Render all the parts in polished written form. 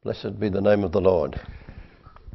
Blessed be the name of the Lord.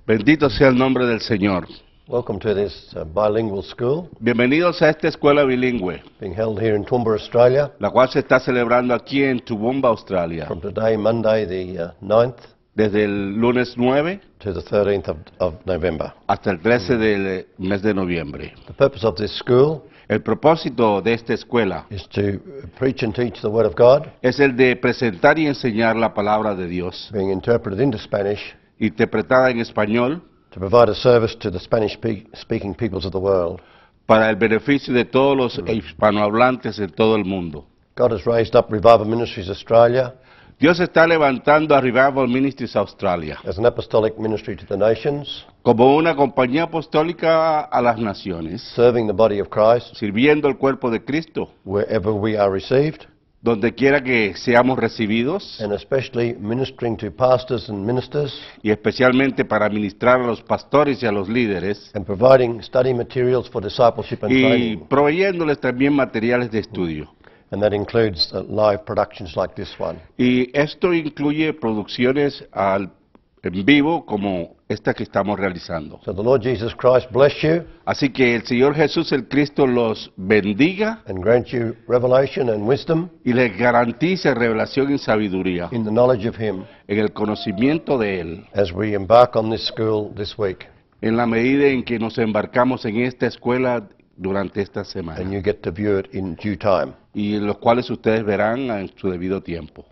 Bendito sea el nombre del Señor. Welcome to this bilingual school Bienvenidos a esta escuela bilingüe, being held here in Toowoomba, Australia, la cual se está celebrando aquí en Toowoomba, Australia, from today, Monday the 9th, desde el lunes 9 to the 13th of November. hasta el 13 del mes de noviembre. The purpose of this school El propósito de esta escuela is to preach and teach the Word of God, es el de presentar y enseñar la palabra de Dios, being interpreted into Spanish, interpretada en español, to provide a service to the Spanish-speaking peoples of the world. para el beneficio de todos los hispanohablantes en todo el mundo. God has raised up Revival Ministries Australia Dios está levantando a Revival Ministries Australia as an apostolic ministry to the nations, como una compañía apostólica a las naciones, serving the body of Christ sirviendo el cuerpo de Cristo, wherever we are received, donde quiera que seamos recibidos, and especially ministering to pastors and ministers, y especialmente para ministrar a los pastores y a los líderes, and providing study materials for discipleship and y training. proveyéndoles también materiales de estudio. And that includes live productions like this one. Y esto incluye producciones en vivo como esta que estamos realizando. So the Lord Jesus Christ bless you Así que el Señor Jesús el Cristo los bendiga and grant you revelation and wisdom y les garantice revelación y sabiduría in the knowledge of Him en el conocimiento de Él, as we embark on this school this week. en la medida en que nos embarcamos en esta escuela durante esta semana, And you get to view it in due time. y los cuales ustedes verán en su debido tiempo.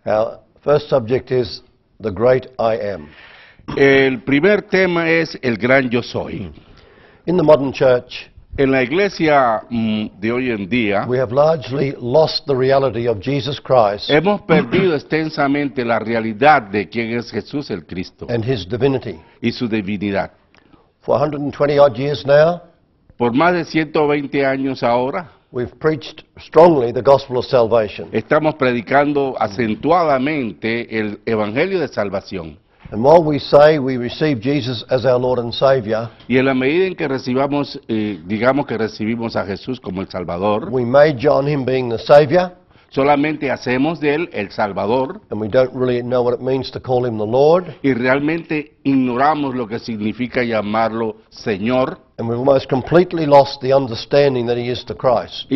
Our first subject is the great I am. El primer tema es el gran yo soy. In the modern church, En la iglesia de hoy en día, we have largely lost the reality of Jesus Christ hemos perdido extensamente la realidad de quién es Jesús el Cristo and His divinity. y su divinidad. For 120 odd years now, Por más de 120 años ahora, we've preached strongly the gospel of salvation. estamos predicando acentuadamente el evangelio de salvación. And while we say we receive Jesus as our Lord and Savior, Y en la medida en que recibamos, digamos que recibimos a Jesús como el Salvador, we major on Him being the Savior, solamente hacemos de Él el Salvador and we don't really know what it means to call Him the Lord, y realmente ignoramos lo que significa llamarlo Señor and we've almost completely lost the understanding that He is the Christ.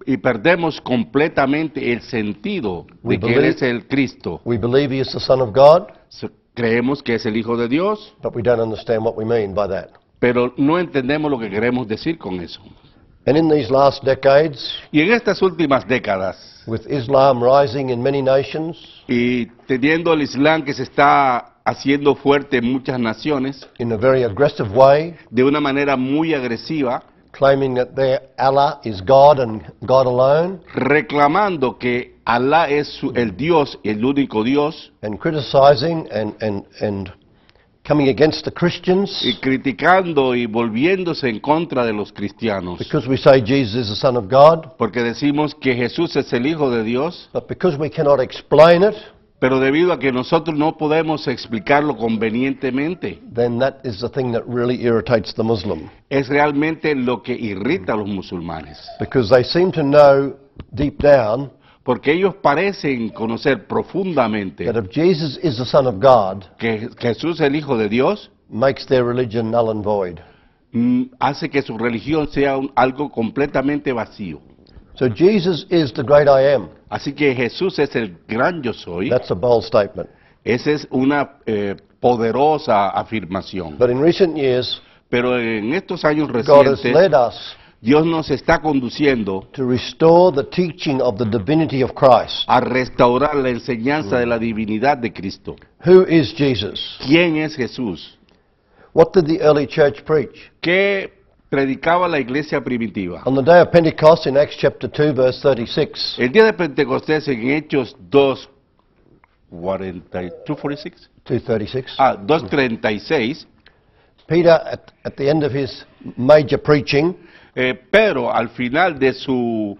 y perdemos completamente el sentido de que Él es el Cristo. We believe He is the Son of God, Creemos que es el Hijo de Dios, but we don't understand what we mean by that. pero no entendemos lo que queremos decir con eso. And in these last decades, Y en estas últimas décadas, with Islam rising in many nations, y teniendo el Islam que se está haciendo fuerte en muchas naciones, in a very aggressive way, de una manera muy agresiva, claiming that their Allah is God and God alone, reclamando que Alá es el Dios, el único Dios, and criticizing and coming against the Christians, y criticando y volviéndose en contra de los cristianos, because we say Jesus is the Son of God, porque decimos que Jesús es el Hijo de Dios, but because we cannot explain it, pero debido a que nosotros no podemos explicarlo convenientemente, then that is the thing that really irritates the Muslim, es realmente lo que irrita a los musulmanes, because they seem to know deep down porque ellos parecen conocer profundamente that if Jesus is the Son of God, que Jesús, el Hijo de Dios, makes their religion null and void. hace que su religión sea algo completamente vacío. So Jesus is the great I am. Así que Jesús es el gran yo soy. That's a bold statement. Esa es una poderosa afirmación. But in recent years, Pero en estos años God has recientes, led us Dios nos está conduciendo to restore the teaching of the divinity of Christ. a restaurar la enseñanza de la divinidad de Cristo. Who is Jesus? ¿Quién es Jesús? What did the early church preach? ¿Qué predicaba la iglesia primitiva? On the day of Pentecost in Acts chapter 2 verse 36, El día de Pentecostés en Hechos 2:46, 2:36, 2:36, Peter at the end of his major preaching Pedro al final de su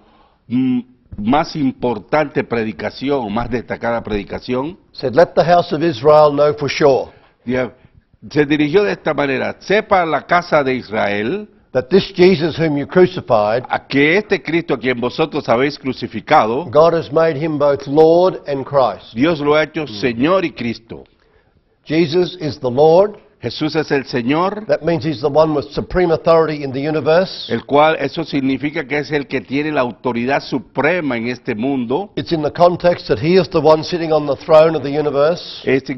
más importante predicación, o más destacada predicación, said, "Let the house of Israel know for sure se dirigió de esta manera: sepa la casa de Israel that this Jesus whom you crucified, a que este Cristo a quien vosotros habéis crucificado, God has made him both Lord and Christ. Dios lo ha hecho Señor y Cristo. Jesus is the Lord. Jesús es el Señor, That means he's the one with supreme authority in the universe. el cual eso significa que es el que tiene la autoridad suprema en este mundo. It's in the context that he is the one sitting on the throne of the universe. Está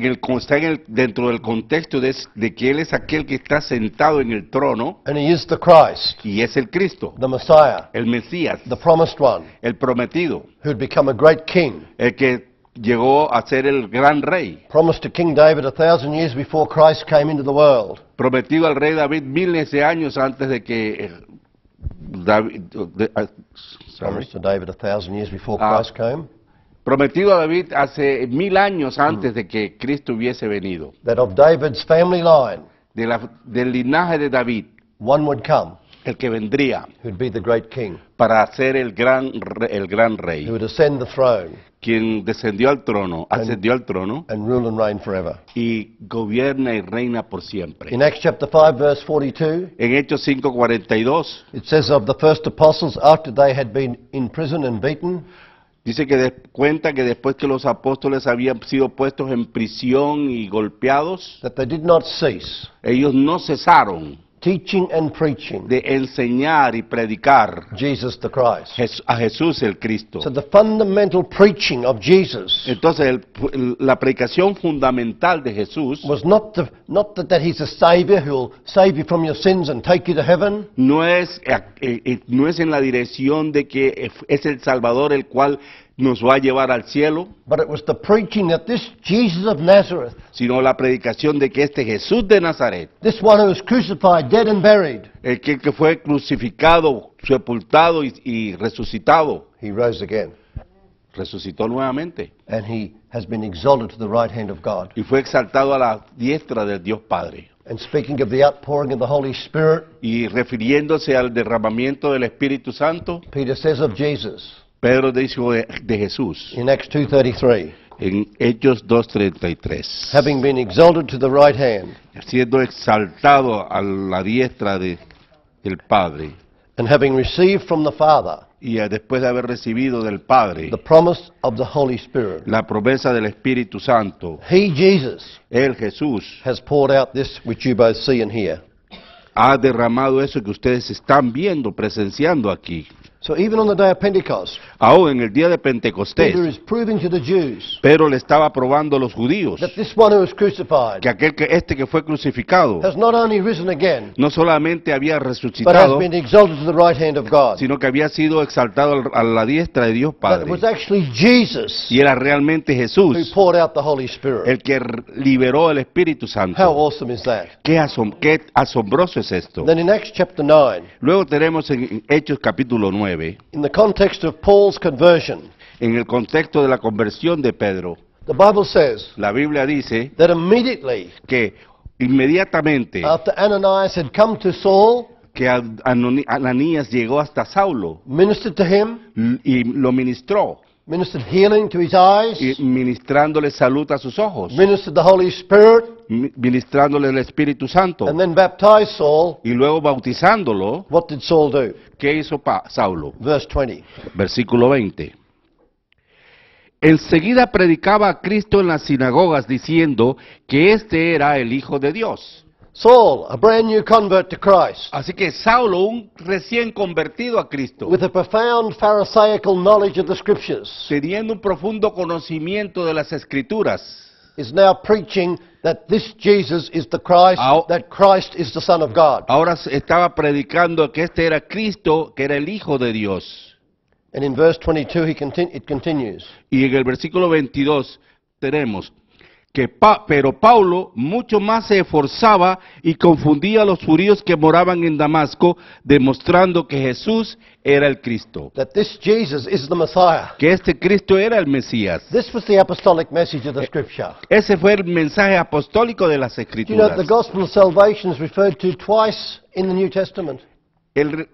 dentro del contexto de que Él es aquel que está sentado en el trono And he is the Christ, y es el Cristo, the Messiah, el Mesías, the promised one, el prometido, who'd become a great king. el que llegó a ser el gran rey, Promised to King David 1,000 years before Christ came into the world. prometido al rey David miles de años antes de que David, Promised to David 1,000 years before Ah. Christ came. prometido a David hace 1000 años antes de que Cristo hubiese venido, That of David's family line, del linaje de David, one would come el que vendría who'd be the great king, para ser el gran rey, who would ascend the throne quien descendió al trono, ascendió al trono and rule and reign forever. y gobierna y reina por siempre. In Acts chapter 5 verse 42, En Hechos 5:42 it says of the first apostles after they had been in prison and beaten, dice que cuenta que después que los apóstoles habían sido puestos en prisión y golpeados, that they did not cease ellos no cesaron teaching and preaching de enseñar y predicar Jesus the Christ. a Jesús el Cristo. So the fundamental preaching of Jesus Entonces la predicación fundamental de Jesús was not that he's a savior who will save you from your sins and take you to heaven. no es en la dirección de que es el Salvador el cual nos va a llevar al cielo, But it was the preaching that this Jesus of Nazareth, sino la predicación de que este Jesús de Nazaret, this one who was crucified, dead and buried, el que fue crucificado, sepultado y resucitado, he rose again. resucitó nuevamente And he has been exalted to the right hand of God. y fue exaltado a la diestra del Dios Padre. And speaking of the outpouring of the Holy Spirit, Y refiriéndose al derramamiento del Espíritu Santo, Peter says of Jesus Pedro dijo de Jesús in Acts 2:33, en Hechos 2:33, having been exalted to the right hand, siendo exaltado a la diestra del Padre, and having received from the Father y después de haber recibido del Padre the promise of the Holy Spirit. la promesa del Espíritu Santo, He, Jesus, Él, Jesús, has poured out this which you both see and hear. ha derramado eso que ustedes están viendo, presenciando aquí. So even on the day of Pentecost, Aún en el día de Pentecostés, Peter is proving to the Jews Pedro le estaba probando a los judíos that this one who was crucified que este que fue crucificado has not only risen again, no solamente había but has resucitado, been exalted to the right hand of God. sino que había sido exaltado a la diestra de Dios That it Padre. was actually Jesus Y era realmente who Jesús poured out the Holy Spirit. el que liberó el Espíritu How Santo. awesome is that? Qué asombroso es esto. Then in Acts chapter 9, Luego tenemos en Hechos capítulo 9, in the context of Paul's conversion, en el contexto de la conversión de Pedro, the Bible says la Biblia dice that immediately que inmediatamente after Ananias had come to Saul, que Ananías llegó hasta Saulo ministered to him, y lo ministró, ministered healing to his eyes, y ministrándole salud a sus ojos, ministered the Holy Spirit, ministrándole el Espíritu Santo, and then baptized Saul. y luego bautizándolo. What did Saul do? ¿Qué hizo Saulo? Verse 20. Versículo 20. Enseguida predicaba a Cristo en las sinagogas diciendo que este era el Hijo de Dios. Saul, a brand new convert to Christ, Así que Saulo, un recién convertido a Cristo, with a profound Pharisaical knowledge of the Scriptures, teniendo un profundo conocimiento de las Escrituras, is now preaching that this Jesus is the Christ, that Christ is the Son of God. ahora estaba predicando que este era Cristo, que era el Hijo de Dios. And in verse 22 it continues. Y en el versículo 22 tenemos que pero Paulo mucho más se esforzaba y confundía a los judíos que moraban en Damasco, demostrando que Jesús era el Cristo, That this Jesus is the Messiah. que este Cristo era el Mesías. This was the apostolic message of the Scripture. Ese fue el mensaje apostólico de las Do you know Escrituras. the gospel of salvation is referred to twice in the New Testament? El,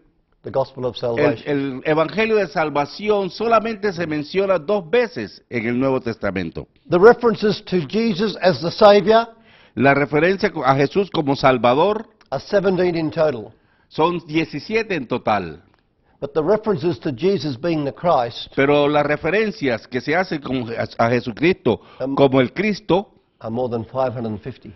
The gospel of salvation. el Evangelio de Salvación solamente se menciona 2 veces en el Nuevo Testamento. The references to Jesus as the Savior La referencia a Jesús como Salvador are 17 in total. Son 17 en total. But the references to Jesus being the Christ Pero las referencias que se hacen a Jesucristo como el Cristo are more than 550.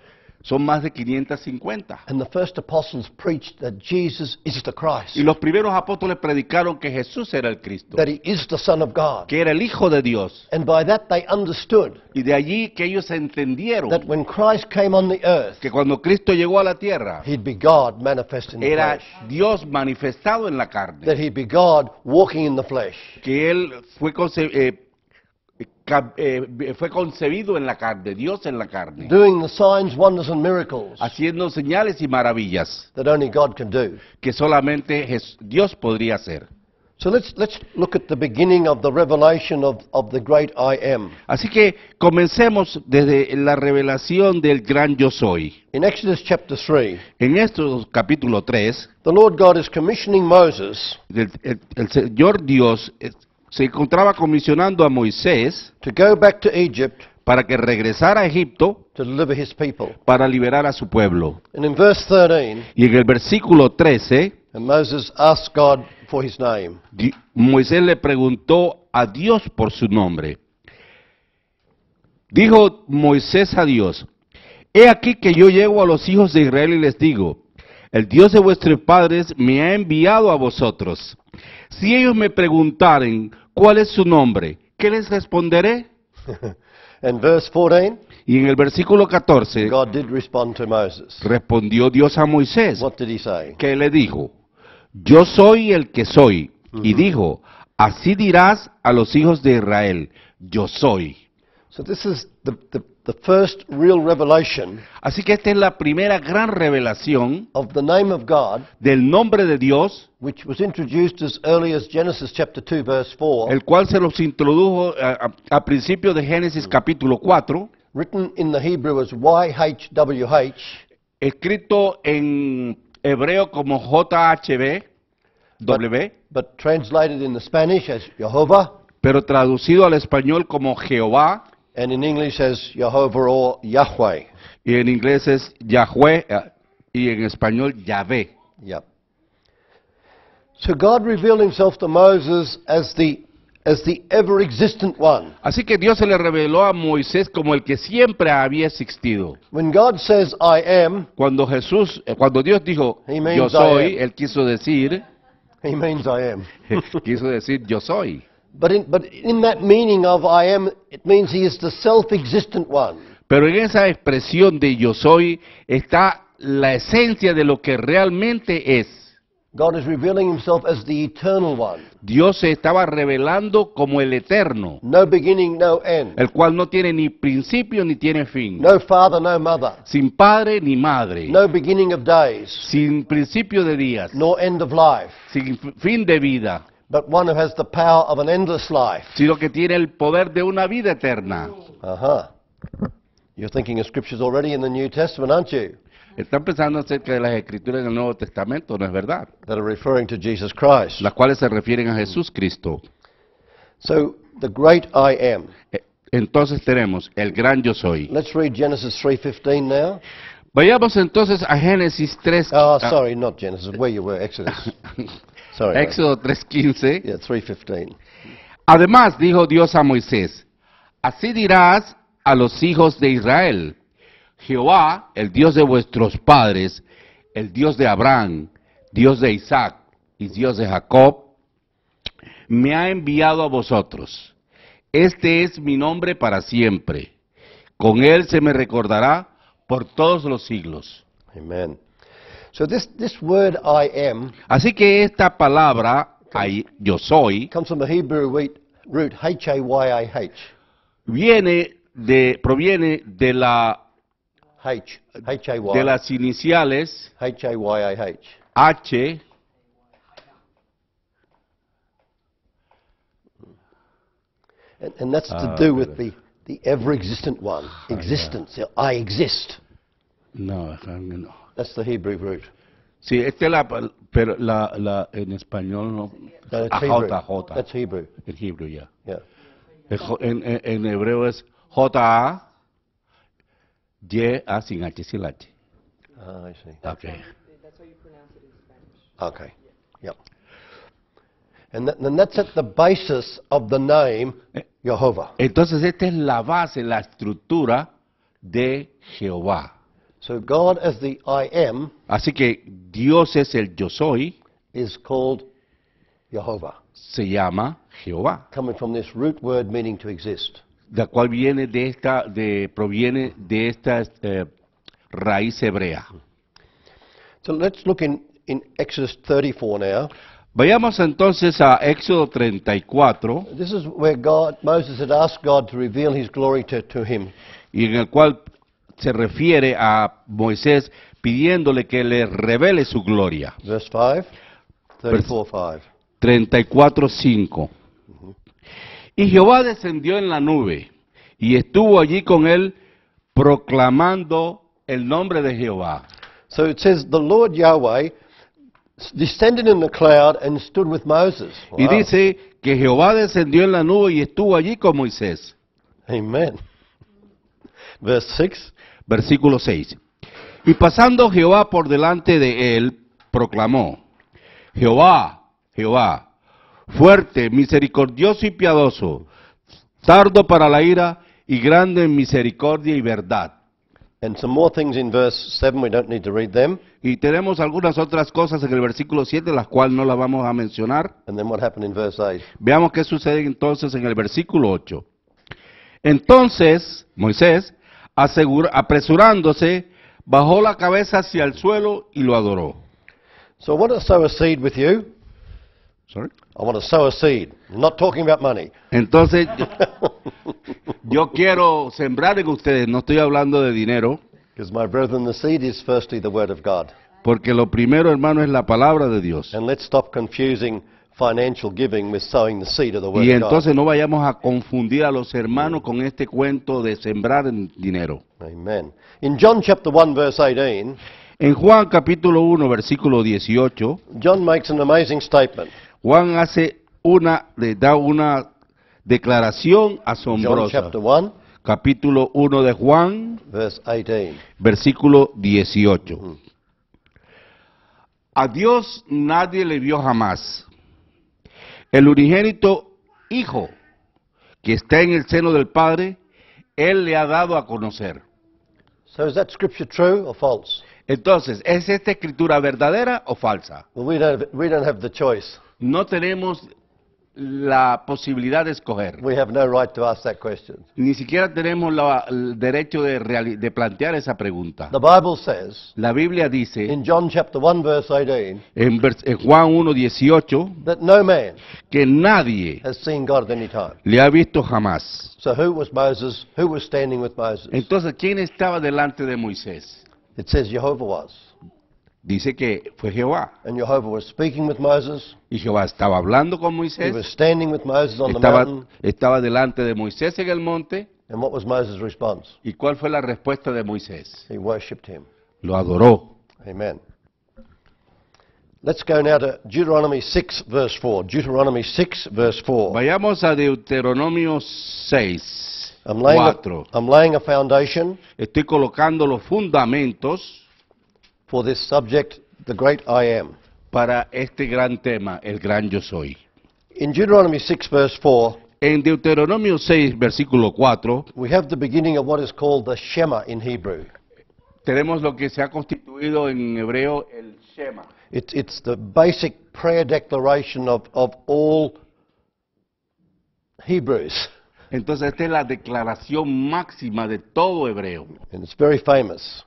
son más de 550. And the first apostles preached that Jesus is the Christ, Y los primeros apóstoles predicaron que Jesús era el Cristo, that he is the Son of God. que era el Hijo de Dios. And by that they understood Y de allí que ellos entendieron that when Christ came on the earth, que cuando Cristo llegó a la tierra, he'd be God manifest in the era flesh. Dios manifestado en la carne. That he'd be God walking in the flesh. Que Él fue fue concebido en la carne, Dios en la carne, Doing the signs, wonders and miracles haciendo señales y maravillas that only God can do. que solamente Dios podría hacer. So let's look at the beginning of the revelation of the great I am. Así que comencemos desde la revelación del gran yo soy. In Exodus chapter 3, En estos capítulo 3, the Lord God is commissioning Moses el Señor Dios se encontraba comisionando a Moisés to go back to Egypt para que regresara a Egipto to deliver his people. para liberar a su pueblo. And in verse 13, Y en el versículo 13, and Moses asked God for his name. Moisés le preguntó a Dios por su nombre. Dijo Moisés a Dios: He aquí que yo llego a los hijos de Israel y les digo: El Dios de vuestros padres me ha enviado a vosotros. Si ellos me preguntaren cuál es su nombre, ¿qué les responderé? And verse 14, Y en el versículo 14 God did respond to Moses. respondió Dios a Moisés, What did he say? que le dijo: Yo soy el que soy. Y dijo: Así dirás a los hijos de Israel: Yo soy. So this is the first real revelation Así que esta es la primera gran revelación of the name of God, del nombre de Dios, which was introduced as early as Genesis chapter 2 verse 4, el cual se los introdujo a principios de Génesis capítulo 4, written in the Hebrew as YHWH, escrito en hebreo como JHB, but translated in the Spanish as Jehovah, pero traducido al español como Jehová, and in English as Jehovah or Yahweh. y en inglés es Yahweh, y en español Yahvé. Yep. So God revealed himself to Moses as the ever existent one. Así que Dios se le reveló a Moisés como el que siempre había existido. When God says I am, Cuando cuando Dios dijo He means yo I soy, am. Él quiso decir yo soy. But in that meaning of I am, it means he is the self-existent one. Pero en esa expresión de yo soy está la esencia de lo que realmente es. God is revealing himself as the eternal one. Dios se estaba revelando como el eterno, No beginning, no end. el cual no tiene ni principio ni tiene fin. No father, no mother. Sin padre ni madre. No beginning of days, Sin principio de días. nor end of life. Sin fin de vida. But one who has the power of an endless life. Sino que tiene el poder de una vida eterna. You're thinking of scriptures already in the New Testament, aren't you? Están pensando acerca de las escrituras del Nuevo Testamento, ¿no es verdad? That are referring to Jesus Christ. Las cuales se refieren a Jesús Cristo. So, the great I am. Entonces tenemos el gran yo soy. Let's read Genesis 3:15 now. Vayamos entonces a Génesis 3. Sorry, not Genesis, where you were, Exodus. Sorry. Éxodo 3:15. Yeah, 3:15. Además dijo Dios a Moisés: Así dirás a los hijos de Israel: Jehová, el Dios de vuestros padres, el Dios de Abraham, Dios de Isaac y Dios de Jacob, me ha enviado a vosotros. Este es mi nombre para siempre. Con él se me recordará por todos los siglos. Amen. So this word I am Así que esta palabra, yo soy, comes from the Hebrew root H-A-Y-A-H. proviene de H-A-Y. de las iniciales H-A-Y-A-H. H, And that's to do with the ever-existent one. Existence. I exist. no. That's the Hebrew root. Sí, pero en español no. That's Hebrew. J. That's Hebrew. En hebreo ya. Yeah. En hebreo es J-A, Y-A sin H, sin H. I see. Okay. That's how you pronounce it in Spanish. Okay. Yep. And that's at the basis of the name Jehovah. Entonces esta es la base, la estructura de Jehová. So God as the I am Así que Dios es el yo soy, is called Jehovah, se llama Jehová, coming from this root word meaning to exist. la cual viene proviene de esta raíz hebrea. So let's look in Exodus 34 now. Vayamos entonces a Éxodo 34, This is where Moses had asked God to reveal his glory to him. y en el cual se refiere a Moisés pidiéndole que le revele su gloria. Verse 5, 34:5. 34:5. Y Jehová descendió en la nube y estuvo allí con él proclamando el nombre de Jehová. So it says, the Lord Yahweh descended in the cloud and stood with Moses. Y Wow. dice que Jehová descendió en la nube y estuvo allí con Moisés. Amen. Verse 6. Versículo 6. Y pasando Jehová por delante de él, proclamó: Jehová, Jehová, fuerte, misericordioso y piadoso, tardo para la ira y grande en misericordia y verdad. And some more things in verse 7, we don't need to read them. Y tenemos algunas otras cosas en el versículo 7, las cuales no las vamos a mencionar. And then what happened in verse 8. Veamos qué sucede entonces en el versículo 8. Entonces Moisés, apresurándose, bajó la cabeza hacia el suelo y lo adoró. So I want to sow a seed with you. Sorry. I want to sow a seed. I'm not talking about money. Entonces, yo quiero sembrar en ustedes, no estoy hablando de dinero, Because my brethren, the seed is firstly the word of God. porque lo primero, hermano, es la palabra de Dios. And let's stop confusing financial giving with sowing the seed of the word Y of God. entonces no vayamos a confundir a los hermanos con este cuento de sembrar en dinero. Amen. In John chapter 1 verse 18, En Juan capítulo 1, versículo 18, John makes an amazing statement. Juan le da una declaración John asombrosa. chapter 1 Capítulo 1 de Juan, verse 18. versículo 18. A Dios nadie le vio jamás. El unigénito Hijo que está en el seno del Padre, Él le ha dado a conocer. So is that scripture true or false? Entonces, ¿es esta escritura verdadera o falsa? Well, we don't have the choice. No tenemos la posibilidad de escoger. We have no right to ask that question. Ni siquiera tenemos el derecho de plantear esa pregunta. The Bible says La Biblia dice in John chapter 1 verse 18 en Juan 1:18 that no man que nadie has seen God at any time. le ha visto jamás. So who was Moses? Who was standing with Moses? Entonces, ¿quién estaba delante de Moisés? It says Jehovah was. Dice que fue Jehová. And Jehovah was speaking with Moses. Y Jehová estaba hablando con He was Moisés. standing with Moses on the mountain. Estaba delante de Moisés en el monte. And what was Moses' response? ¿Y cuál fue la respuesta de Moisés? He worshipped him. Lo adoró. Amen. Let's go now to Deuteronomy 6 verse 4. Deuteronomy 6 verse 4. Vayamos a Deuteronomio 6, I'm laying, 4. I'm laying a foundation Estoy colocando los fundamentos for this subject, the great I am. para este gran tema, el gran yo soy. In Deuteronomy 6 verse 4, En Deuteronomio 6, versículo 4, we have the beginning of what is called the Shema in Hebrew. tenemos lo que se ha constituido en hebreo el Shema. It's the basic prayer declaration of all Hebrews. Entonces esta es la declaración máxima de todo hebreo And it's very famous.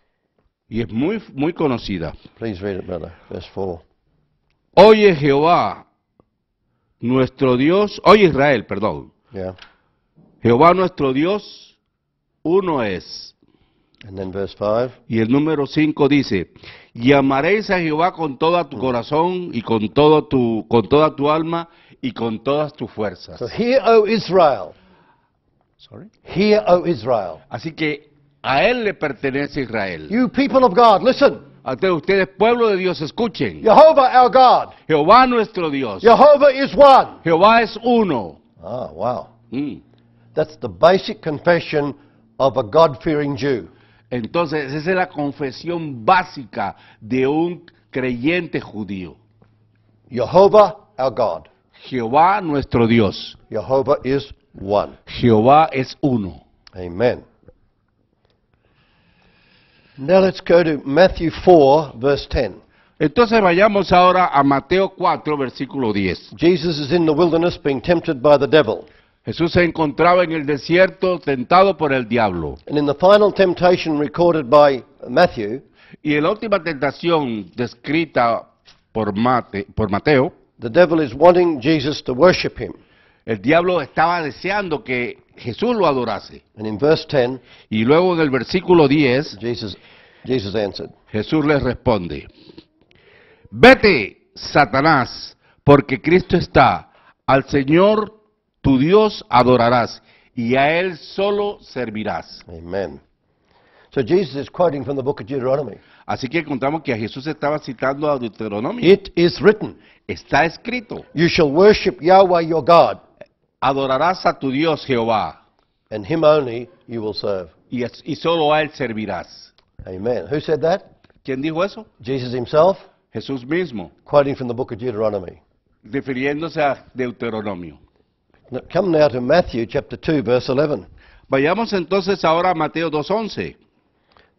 y es muy conocida. Please read it, brother. Verse 4. Oye Jehová, nuestro Dios, oye Israel, perdón. Yeah. Jehová nuestro Dios, uno es. And then verse 5. Y el número 5 dice, y amaréis a Jehová con todo tu corazón y con toda tu alma y con todas tus fuerzas. So hear, O Israel. Sorry. Hear, O Israel. Así que a él le pertenece Israel. You people of God, listen. A ustedes, pueblo de Dios, escuchen. Jehovah our God. Jehová nuestro Dios. Jehovah is one. Jehová es uno. Ah, wow. Mm. That's the basic confession of a God-fearing Jew. Entonces, esa es la confesión básica de un creyente judío. Jehovah our God. Jehová nuestro Dios. Jehovah is one. Jehová es uno. Amen. Now let's go to Matthew 4, verse 10. Entonces vayamos ahora a Mateo 4, versículo 10. Jesus is in the wilderness being tempted by the devil. Jesús se encontraba en el desierto tentado por el diablo. And in the final temptation recorded by Matthew, Y en la última tentación descrita por Mateo, the devil is wanting Jesus to worship him. el diablo estaba deseando que Jesús lo adorase. And in verse 10, Y luego en el versículo 10, Jesus answered, Jesús les responde, vete, Satanás, porque Cristo está, al Señor tu Dios adorarás, y a Él solo servirás. Amen. So Jesus is quoting from the book of Deuteronomy. Así que encontramos que a Jesús estaba citando a Deuteronomio. It is written, Está escrito, you shall worship Yahweh your God, adorarás a tu Dios Jehová, and him only you will serve. y solo a Él servirás. Amen. Who said that? ¿Quién dijo eso? Jesus himself, Jesús mismo, quoting from the book of Deuteronomy. refiriéndose a Deuteronomio. Now, come now to Matthew chapter 2, verse 11. Vayamos entonces ahora a Mateo 2:11.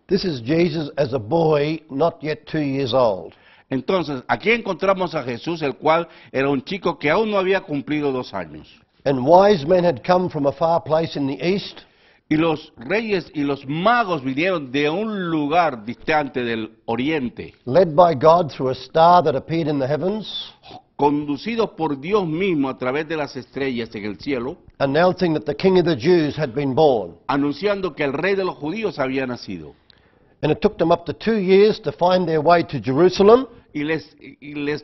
This is Jesus as a boy, not yet 2 years old. Entonces, aquí encontramos a Jesús, el cual era un chico que aún no había cumplido 2 años. And wise men had come from a far place in the east, Y los reyes y los magos vinieron de un lugar distante del oriente, led by God through a star that appeared in the heavens, conducidos por Dios mismo a través de las estrellas en el cielo, announcing that the King of the Jews had been born. anunciando que el rey de los judíos había nacido. And it took them up to 2 years to find their way to Jerusalem, Y les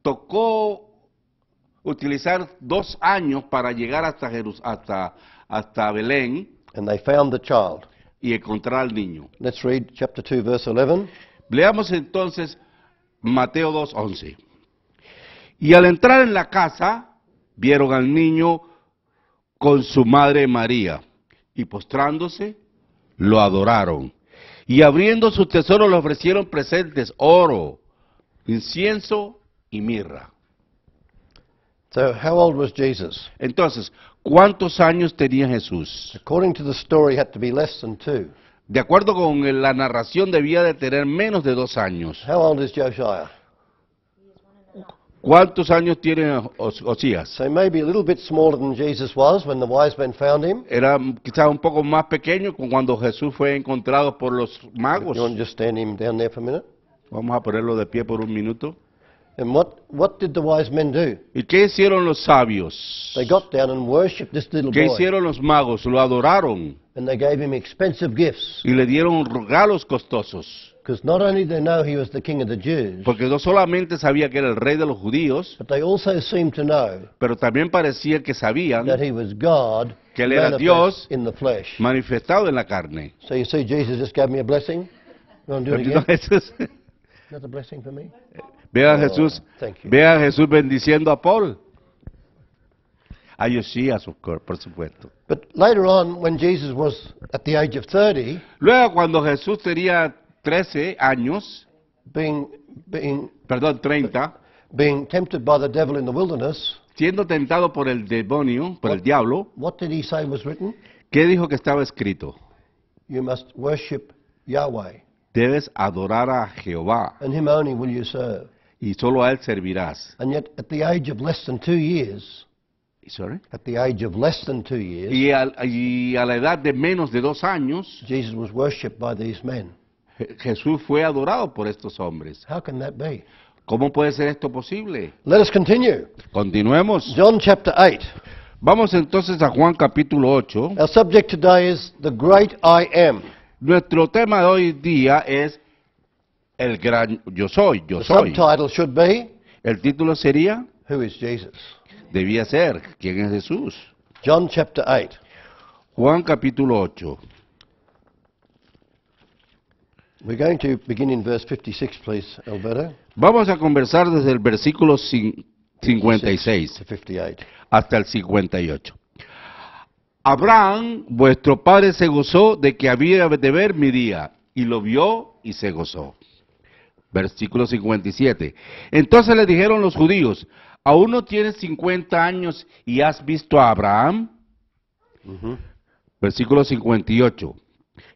tocó utilizar 2 años para llegar hasta Belén and they found the child. y encontrar al niño. Let's read chapter 2, verse 11. Leamos entonces Mateo 2:11. Y al entrar en la casa, vieron al niño con su madre María, y postrándose, lo adoraron. Y abriendo su tesoro le ofrecieron presentes, oro, incienso y mirra. So how old was Jesus? Entonces, ¿cuántos años tenía Jesús? According to the story, he had to be less than 2. De acuerdo con la narración, debía de tener menos de 2 años. How old is Josiah? ¿Cuántos años tiene Osías? So maybe a little bit smaller than Jesus was when the wise men found him. Era quizás un poco más pequeño cuando Jesús fue encontrado por los magos. You want to just stand him down there for a minute? Vamos a ponerlo de pie por un minuto. And what did the wise men do? ¿Y qué hicieron los sabios? They got down and worshipped this little ¿Qué boy. hicieron los magos? Lo adoraron And they gave him expensive gifts. y le dieron regalos costosos. Because not only did they know he was the king of the Jews, Porque no solamente sabía que era el rey de los judíos, but they also seemed to know pero también parecía que sabían that he was God que él era manifest Dios in the flesh. manifestado en la carne. So you see, Jesus just gave me a blessing. You want to do it Bendito again? Jesús. Another blessing for me? Ve a Oh, Jesús, thank you. ve a Jesús bendiciendo a Paul. A Josías, por supuesto. But later on, when Jesus was at the age of 30, Luego, cuando Jesús tenía 13 años, being 30, tempted by the devil in the wilderness, siendo tentado por el demonio, por el diablo, what did he say was written? ¿qué dijo que estaba escrito? You must worship Yahweh, Debes adorar a Jehová and him only will you serve. y solo a Él servirás. And yet, at the age of less than 2 years, Sorry? at the age of less than 2 years, Y a la edad de menos de 2 años, Jesus was worshipped by these men. Jesús fue adorado por estos hombres. How can that be? ¿Cómo puede ser esto posible? Let us continue. Continuemos. John chapter 8. Vamos entonces a Juan capítulo 8. Our subject today is the great I am. Nuestro tema de hoy día es el gran yo soy, yo The soy. subtitle should be, El título sería, Who is Jesus? debía ser, ¿quién es Jesús? John chapter 8. Juan capítulo 8. We're going to begin in verse 56, please, Alberto. Vamos a conversar desde el versículo 56 To 58. hasta el 58. Abraham, vuestro padre, se gozó de que había de ver mi día, y lo vio y se gozó. Versículo 57. Entonces le dijeron los judíos, ¿aún no tienes 50 años y has visto a Abraham? Versículo 58.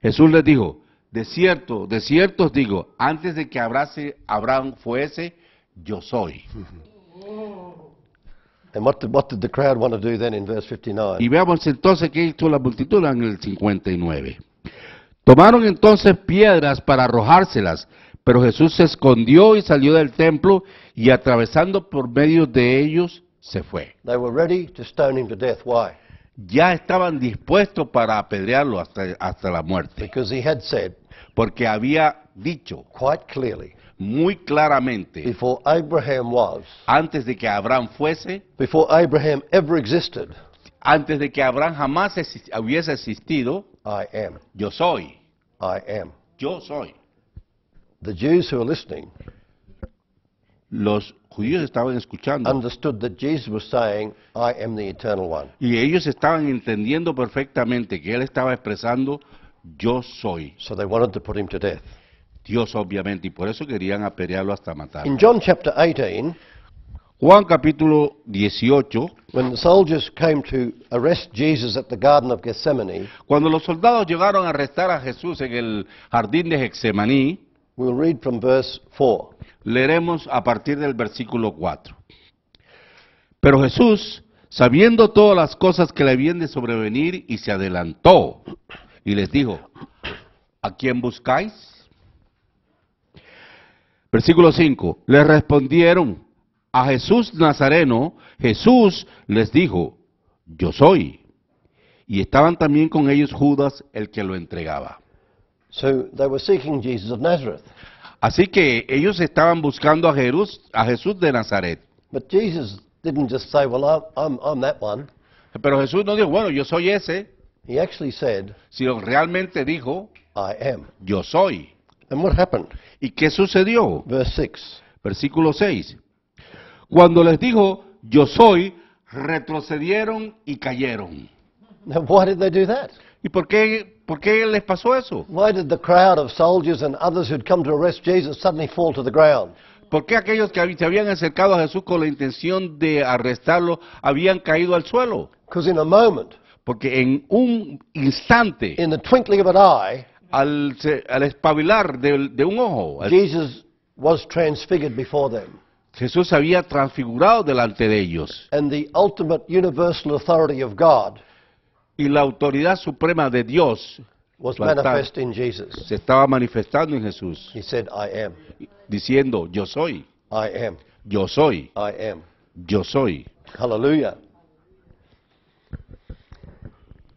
Jesús les dijo, de cierto os digo, antes de que Abraham fuese, yo soy. And what did the crowd want to do then in verse 59? Y veamos entonces qué hizo la multitud en el 59. Tomaron entonces piedras para arrojárselas, pero Jesús se escondió y salió del templo y atravesando por medio de ellos se fue. They were ready to stone him to death. Why? Ya estaban dispuestos para apedrearlo hasta la muerte, Because he had said porque había dicho quite clearly, muy claramente, before Abraham was, antes de que Abraham fuese, before Abraham ever existed, antes de que Abraham jamás hubiese existido, I am. yo soy, I am. yo soy. The Jews who were listening Los judíos estaban escuchando understood that Jesus was saying, I am the eternal one. y ellos estaban entendiendo perfectamente que él estaba expresando yo soy, So they wanted to put him to death. Dios obviamente, y por eso querían apedrearlo hasta matarlo. In John chapter 18, Juan capítulo 18, when the soldiers came to arrest Jesus at the Garden of Gethsemane, cuando los soldados llegaron a arrestar a Jesús en el jardín de Getsemaní, we'll read from verse 4. leeremos a partir del versículo 4. Pero Jesús, sabiendo todas las cosas que le habían de sobrevenir, y se adelantó y les dijo, ¿a quién buscáis? Versículo 5. Le respondieron, a Jesús Nazareno. Jesús les dijo, yo soy. Y estaban también con ellos Judas, el que lo entregaba. So they were seeking Jesus of Nazareth. Así que ellos estaban buscando a Jesús de Nazaret. But Jesus didn't just say, well, I'm that one. Pero Jesús no dijo, bueno, yo soy ese, He actually said, sino realmente dijo, I am. yo soy. And what happened? ¿Y qué sucedió? Verse 6. Versículo 6. Cuando les dijo, yo soy, retrocedieron y cayeron. Now, why did they do that? ¿Y por qué les pasó eso? Why did the crowd of soldiers and others who'd come to arrest Jesus suddenly fall to the ground? ¿Por qué aquellos que se habían acercado a Jesús con la intención de arrestarlo habían caído al suelo? Because in a moment, Porque en un instante, in the twinkling of an eye, al espabilar de un ojo, Jesus was transfigured before them. Jesús se había transfigurado delante de ellos. And the ultimate universal authority of God Y la autoridad suprema de Dios was plantada manifest in Jesus. se estaba manifestando en Jesús, He said, I am. diciendo, yo soy, I am. yo soy, I am. yo soy. Hallelujah.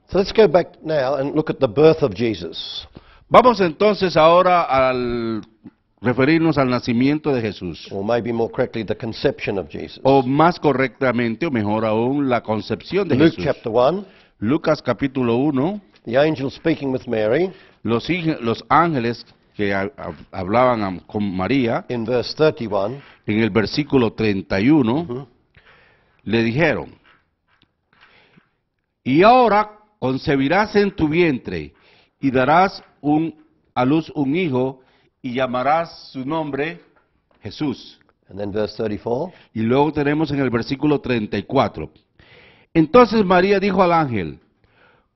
So let's go back now and look at the birth of Jesus. Vamos entonces ahora al referirnos al nacimiento de Jesús, Or maybe more correctly, the conception of Jesus. o más correctamente, o mejor aún, la concepción de Luke Jesús. chapter 1, Lucas capítulo 1, the angel speaking with Mary los ángeles que hablaban con María, in verse 31. en el versículo 31, le dijeron, y ahora concebirás en tu vientre y darás a luz un hijo y llamarás su nombre Jesús. And then verse 34. Y luego tenemos en el versículo 34. Entonces María dijo al ángel,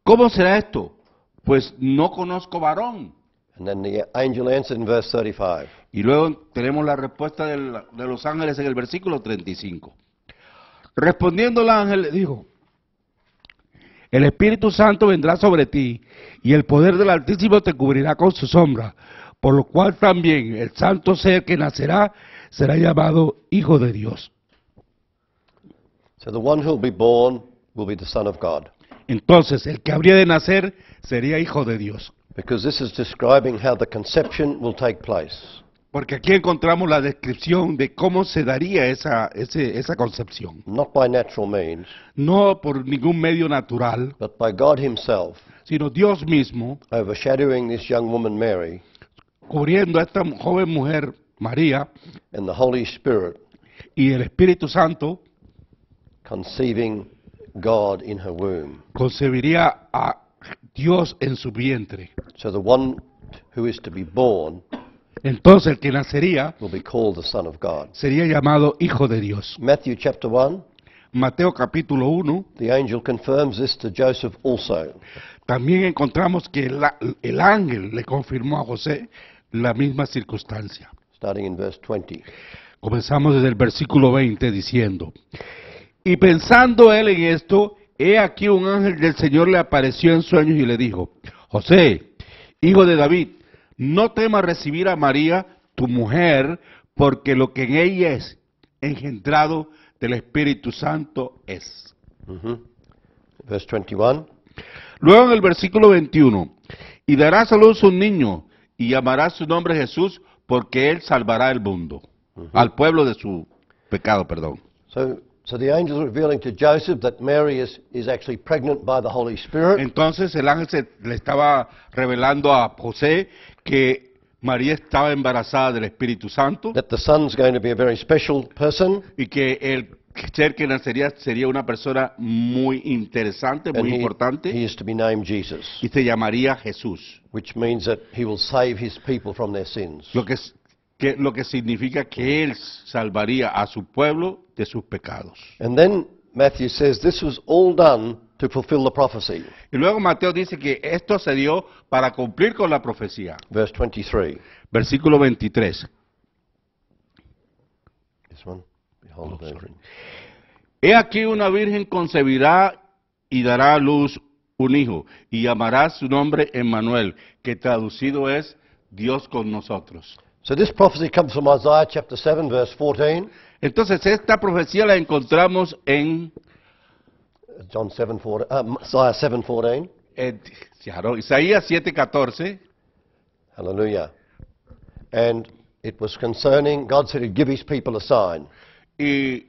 ¿cómo será esto? Pues no conozco varón. And then the angel answered in verse 35. Y luego tenemos la respuesta de los ángeles en el versículo 35. Respondiendo el ángel le dijo, el Espíritu Santo vendrá sobre ti y el poder del Altísimo te cubrirá con su sombra, por lo cual también el santo ser que nacerá será llamado Hijo de Dios. So the one who will be born will be the Son of God. Entonces el que habría de nacer sería Hijo de Dios. Because this is describing how the conception will take place. Porque aquí encontramos la descripción de cómo se daría esa concepción. Not by natural means, No por ningún medio natural, but by God himself, sino Dios mismo, overshadowing this young woman Mary, cubriendo a esta joven mujer María and the Holy Spirit y el Espíritu Santo, conceiving God in her womb. concebiría a Dios en su vientre. So the one who is to be born Entonces el que nacería will be called the Son of God. sería llamado Hijo de Dios. Matthew chapter 1, Mateo capítulo 1, the angel confirms this to Joseph also. también encontramos que el ángel le confirmó a José la misma circunstancia. Starting in verse 20. Comenzamos desde el versículo 20 diciendo, y pensando él en esto, he aquí un ángel del Señor le apareció en sueños y le dijo, José, hijo de David, no temas recibir a María, tu mujer, porque lo que en ella es engendrado del Espíritu Santo es. Verse 21. Luego en el versículo 21, y darás a luz un niño, y llamarás su nombre Jesús, porque él salvará el mundo, al pueblo de su pecado, perdón. So the angel is revealing to Joseph that Mary is actually pregnant by the Holy Spirit. Entonces el ángel le estaba revelando a José que María estaba embarazada del Espíritu Santo That the son's going to be a very special person. y que el ser que nacería sería una persona muy interesante, And muy he importante, is to be named Jesus, y se llamaría Jesús, which means that he will save his people from their sins. lo que significa que él salvaría a su pueblo de sus pecados. And then Matthew says this was all done to fulfill the prophecy. Y luego Mateo dice que esto se dio para cumplir con la profecía. Verse 23. Versículo 23. This one. Behold a virgin. He aquí una virgen concebirá y dará a luz un hijo, y llamará su nombre Emmanuel, que traducido es Dios con nosotros. So this prophecy comes from Isaiah chapter 7 verse 14. Entonces esta profecía la encontramos en Isaiah 7:14. Isaías 7:14, Hallelujah. And it was concerning, God said he'd give his people a sign. y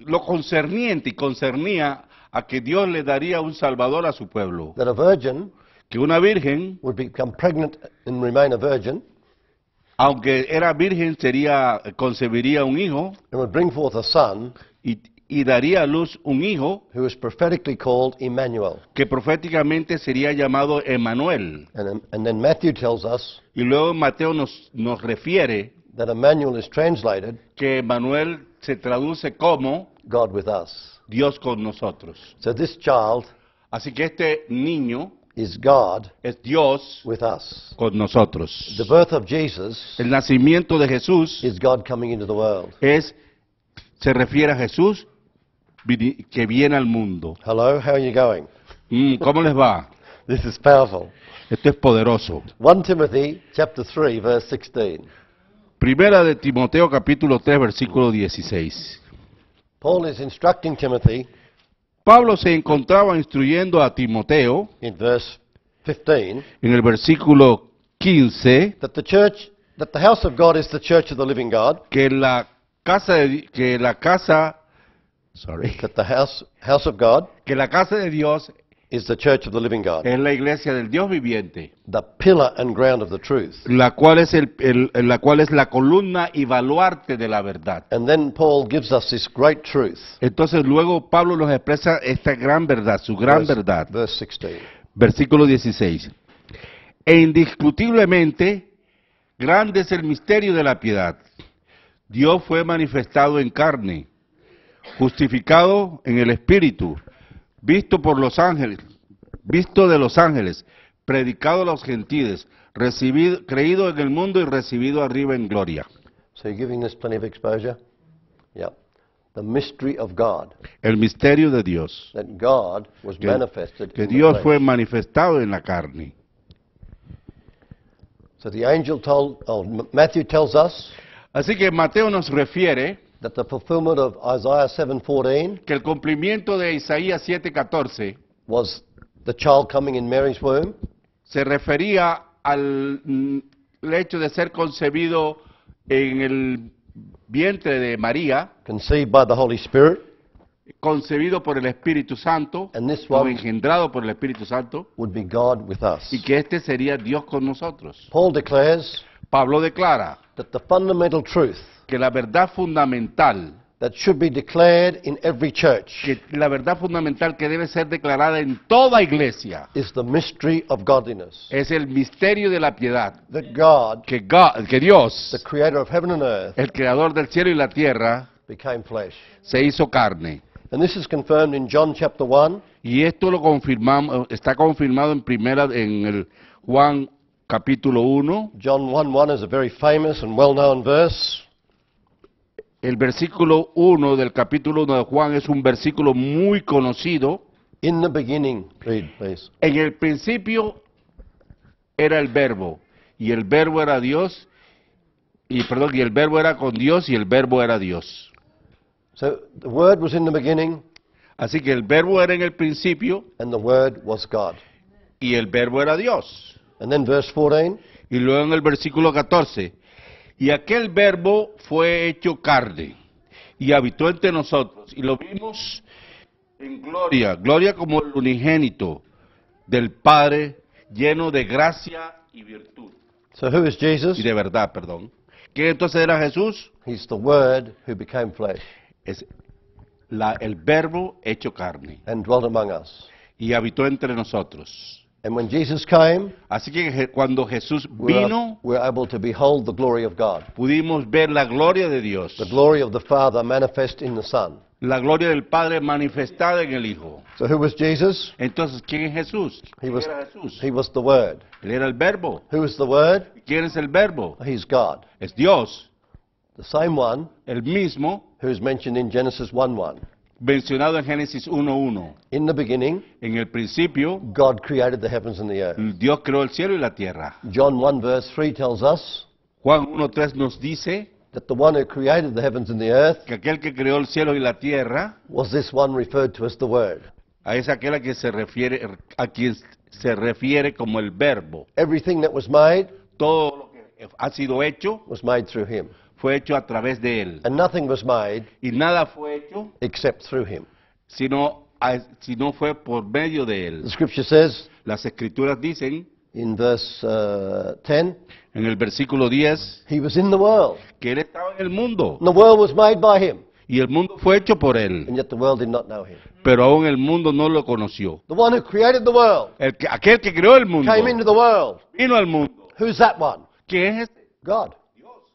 lo concerniente y concernía a que Dios le daría un salvador a su pueblo, That a virgin que una virgen, would become pregnant and remain a virgin, aunque era virgen, concebiría un hijo and would bring forth a son y daría a luz un hijo who is prophetically called Emmanuel. que proféticamente sería llamado Emmanuel. And then Matthew tells us Y luego Mateo nos refiere that Emmanuel is translated que Emmanuel se traduce como God with us. Dios con nosotros. So this child Así que este niño is God es Dios with us. con nosotros. The birth of Jesus El nacimiento de Jesús is God coming into the world. se refiere a Jesús que viene al mundo. Hello, how are you going? ¿Cómo les va? This is powerful. Esto es poderoso. 1 Timothy chapter 3 verse 16. Primera de Timoteo capítulo 3 versículo 16. Paul is instructing Timothy Pablo se encontraba instruyendo a Timoteo in verse 15 en el versículo 15 that the house of God is the church of the living God, that the house of God que la casa de Dios is the church of the living God, es la iglesia del Dios viviente, the pillar and ground of the truth. la cual es la columna y baluarte de la verdad. And then Paul gives us this great truth. Entonces luego Pablo nos expresa esta gran verdad, su gran verdad. Verse 16. Versículo 16. E indiscutiblemente grande es el misterio de la piedad. Dios fue manifestado en carne, justificado en el Espíritu, visto de los ángeles, predicado a los gentiles, creído en el mundo y recibido arriba en gloria. So you're giving this plenty of exposure? Yeah. The mystery of God. El misterio de Dios. That God was manifested Que in the Dios flesh. fue manifestado en la carne. So the angel Matthew tells us Así que Mateo nos refiere that the fulfillment of Isaiah 7:14 que el cumplimiento de Isaías 7:14 was the child coming in Mary's womb, se refería al hecho de ser concebido en el vientre de María, conceived by the Holy Spirit, concebido por el Espíritu Santo, and this o one engendrado por el Espíritu Santo, would be God with us. y que este sería Dios con nosotros. Paul declares Pablo declara that the fundamental truth que la verdad fundamental that should be declared in every church que la verdad fundamental que debe ser declarada en toda iglesia is the mystery of godliness. es el misterio de la piedad. That God, Que Dios, the creator of heaven and earth, el creador del cielo y la tierra, became flesh. se hizo carne. And this is confirmed in John chapter 1, Y esto lo confirmamos, está confirmado en el Juan capítulo 1. John 1:1 is a very famous and well-known verse. El versículo 1 del capítulo 1 de Juan es un versículo muy conocido. In the beginning, read please. En el principio era el verbo, y el verbo era Dios, y el verbo era con Dios, y el verbo era Dios. So the Word was in the beginning, Así que el verbo era en el principio, and the Word was God. y el verbo era Dios. And then verse 14, Y luego en el versículo 14, y aquel verbo fue hecho carne, y habitó entre nosotros, y lo vimos en gloria, gloria como el unigénito del Padre, lleno de gracia y virtud. so who is Jesus? Y de verdad, perdón. ¿Quién entonces era Jesús? He's the Word who became flesh Es el verbo hecho carne, and dwelt among us. y habitó entre nosotros. And when Jesus came, Así que cuando Jesús we vino, were able to behold the glory of God, pudimos ver la gloria de Dios, the glory of the Father manifest in the Son. la gloria del Padre manifestada en el Hijo. So who was Jesus? Entonces, ¿quién es Jesús? He ¿Quién was, era Jesús? he was the Word. Él era el verbo. Who is the Word? ¿Quién es el verbo? He's God. Es Dios, The same one el mismo who is mentioned in Genesis 1:1. mencionado en Génesis 1:1. In the beginning, En el principio, God created the heavens and the earth. Dios creó el cielo y la tierra. John 1 verse 3 tells us Juan 1:3 nos dice that the one who created the heavens and the earth que aquel que creó el cielo y la tierra was this one referred to as the Word. es aquel a quien se refiere como el verbo. Everything that was made Todo lo que ha sido hecho was made through him. fue hecho a través de él. And nothing was made Y nada fue hecho except through him. si no fue por medio de The él. scripture says Las escrituras dicen in verse 10, en el versículo 10 he was in the world. que él estaba en el mundo And the world was made by him. y el mundo fue hecho por él, And yet the world did not know him. pero aún el mundo no lo conoció. The one who created the world Aquel que creó el mundo came into the world. vino al mundo. Who's that one? ¿Quién es este? God.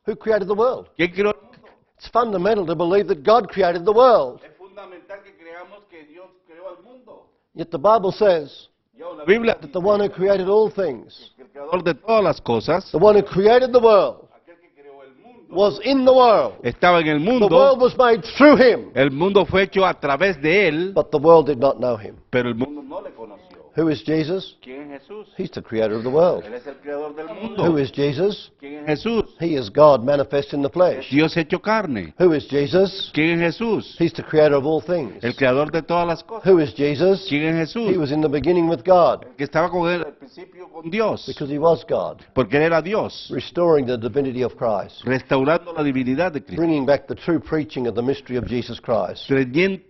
Who created the world? ¿Quién creó el mundo? It's fundamental to believe that God created the world. Es fundamental que creamos que Dios creó el mundo. Yet the Bible says Y aún la Biblia that the one who created all things, que el creador de todas las cosas, the one who created the world, aquel que creó el mundo, was in the world. estaba en el The world mundo. was made through him, El mundo fue hecho a través de él, but the world did not know him. pero el mundo no le conoció. Who is Jesus? ¿Quién es Jesús? He's the creator of the world. Él es el creador del Who mundo. is Jesus? ¿Quién es Jesús? He is God manifest in the flesh. Dios hecho carne. Who is Jesus? ¿Quién es Jesús? He's the creator of all things. El creador de todas las cosas. Who is Jesus? ¿Quién es He Jesús? was in the beginning with God, Que estaba con él al principio con Dios, because he was God, porque él era Dios, restoring the divinity of Christ, restaurando la divinidad de Cristo, bringing back the true preaching of the mystery of Jesus Christ.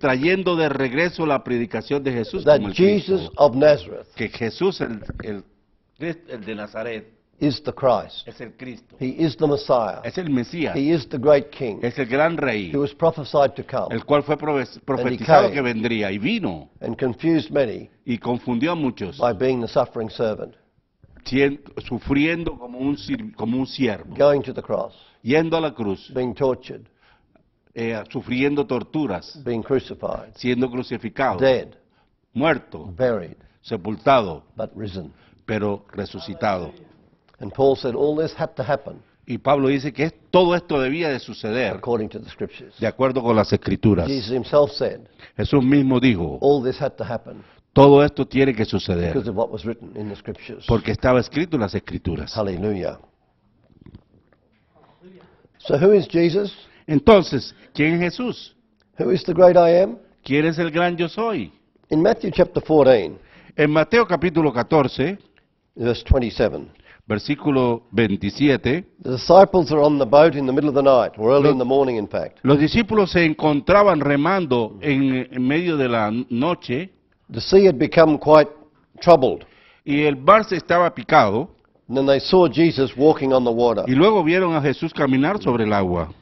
trayendo de regreso la predicación de Jesús That como el Jesus Cristo. of Nazareth Que Jesús, el de Nazaret, is the Christ. es el Cristo, He is the Messiah. es el Mesías, He is the great King es el gran rey, who was prophesied to come el cual fue profetizado came. que vendría y vino and confused many y confundió a muchos, by being the suffering servant, sufriendo como un siervo, going to the cross, yendo a la cruz, being tortured, sufriendo torturas, being crucified, siendo crucificado, dead, muerto, buried, sepultado, but risen. pero resucitado. And Paul said all this had to happen Y Pablo dice que todo esto debía de suceder according to the scriptures. de acuerdo con las escrituras. Jesus himself said Jesús mismo dijo, all this had to happen todo esto tiene que suceder because of what was written in the scriptures. porque estaba escrito en las escrituras. Hallelujah. So who is Jesus? Entonces, ¿quién es Jesús? Who is the great I am? ¿Quién es el gran yo soy? In Matthew chapter 14, En Mateo capítulo 14, verse 27, versículo 27, the disciples are on the boat in the middle of the night, or early in the morning in fact. los discípulos se encontraban remando en medio de la noche The sea had become quite troubled, y el mar se estaba picado and then they saw Jesus walking on the water. y luego vieron a Jesús caminar sobre el agua.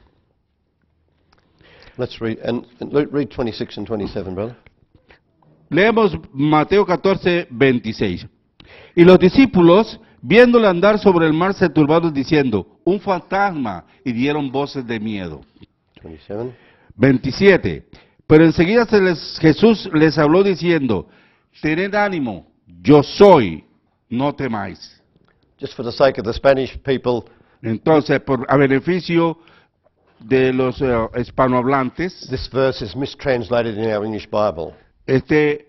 Let's read, and read 26 and 27, brother. Leemos Mateo 14, 26. Y los discípulos, viéndole andar sobre el mar, se turbaron diciendo, un fantasma, y dieron voces de miedo. 27. 27. Pero enseguida Jesús les habló diciendo, tened ánimo, yo soy, no temáis. Just for the sake of the Spanish people, Entonces, a beneficio de los hispanohablantes, this verse is mistranslated in our English Bible. este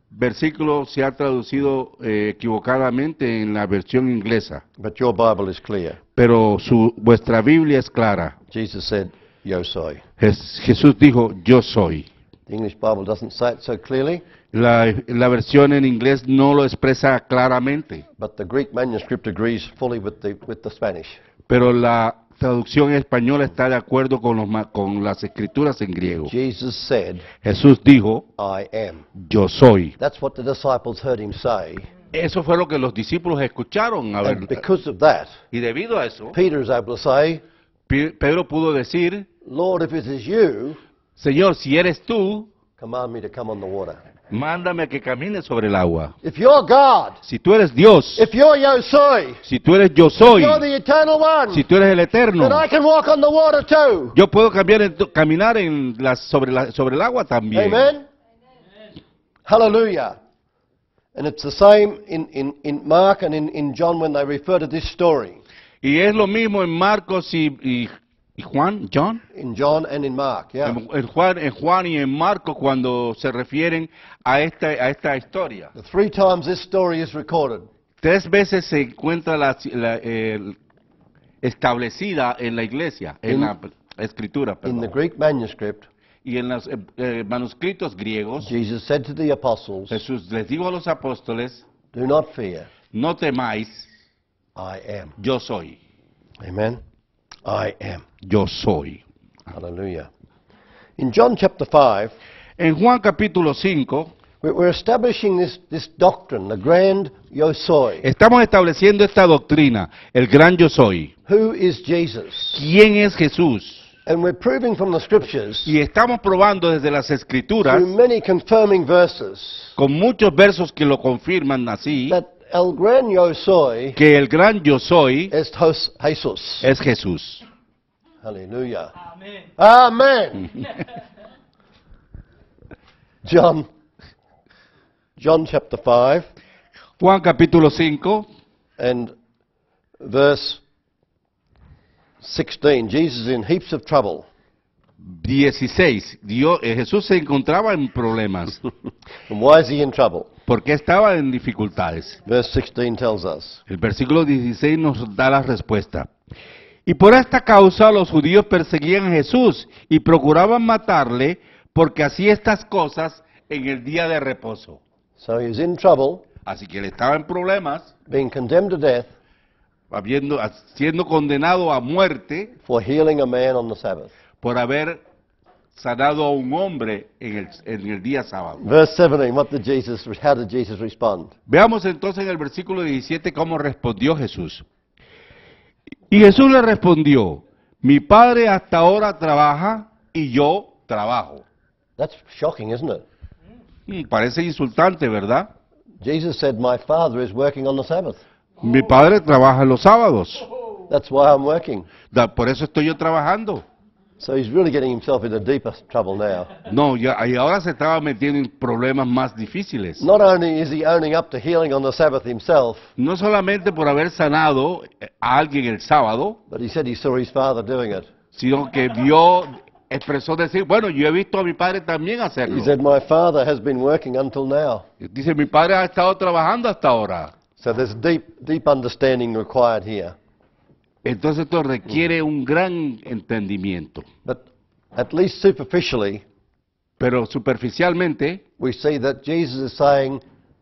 versículo se ha traducido equivocadamente en la versión inglesa, But your Bible is clear. pero vuestra Biblia es clara. Jesus said, Yo soy. Jesús dijo, yo soy. The English Bible doesn't say it so clearly, La versión en inglés no lo expresa claramente, but the Greek manuscript agrees fully with the Spanish. pero la traducción española está de acuerdo con las escrituras en griego. Jesus said, Jesús dijo, I am. yo soy. That's what the disciples heard him say. Eso fue lo que los discípulos escucharon. And because of that, Y debido a eso, Peter is able to say, Pedro pudo decir, Lord, if it is you, Señor, si eres tú, command me to come on the water. mándame a que camine sobre el agua. If you're God, Si tú eres Dios, if you're Yo soy, si tú eres yo soy, you're the eternal one, si tú eres el eterno, then I can walk on the water too. yo puedo caminar sobre el agua también. Amen? Hallelujah. And it's the same in Mark and in John when they refer to this story. Y es lo mismo en Marcos y Juan, John. In John and in Mark, yeah. En Juan y en Marcos cuando se refieren a esta historia. The 3 times this story is recorded. 3 veces se encuentra establecida en la iglesia, en la escritura, In the perdón. Greek manuscript, Y en los manuscritos griegos, Jesus said to the apostles, Jesús les dijo a los apóstoles, Do not fear, no temáis, I am. yo soy, Amen? I am. yo soy. Hallelujah. In John chapter 5, En Juan capítulo 5, we're establishing this doctrine, the grand Yo soy. estamos estableciendo esta doctrina, el gran yo soy. Who is Jesus? ¿Quién es Jesús? And we're proving from the scriptures, Y estamos probando desde las escrituras, through many confirming verses, con muchos versos que lo confirman así, that el gran Yo soy que el gran yo soy es Jesus. es Jesús. Hallelujah. Amen. John chapter 5 Juan capítulo 5, and verse 16. Jesus is in heaps of trouble. 16. Jesús se encontraba en problemas, And why is he in trouble? porque estaba en dificultades. Verse 16 tells us. El versículo 16 nos da la respuesta. Y por esta causa los judíos perseguían a Jesús y procuraban matarle porque hacía estas cosas en el día de reposo. So he was in trouble, Así que él estaba en problemas, being condemned to death siendo condenado a muerte for healing a man on the Sabbath. por haber sanado a un hombre en el día sábado. Verse 17, how did Jesus respond? Veamos entonces en el versículo 17 cómo respondió Jesús. Y Jesús le respondió, mi Padre hasta ahora trabaja y yo trabajo. That's shocking, isn't it? Parece insultante, ¿verdad? Jesus said, my Father is working on the Sabbath. Mi Padre trabaja los sábados. That's why I'm working. Por eso estoy yo trabajando. So he's really getting himself into deeper trouble now. No, y ahora se estaba metiendo en problemas más difíciles. Not only is he owning up to healing on the Sabbath himself, No solamente por haber sanado a alguien el sábado, but he said he saw his Father doing it. sino que expresó decir, bueno, yo he visto a mi Padre también He hacerlo. said, my Father has been working until now. Dice, mi Padre ha estado trabajando hasta ahora. So there's deep understanding required here. Entonces esto requiere un gran entendimiento. But at least superficially, Pero superficialmente, we see that Jesus is saying,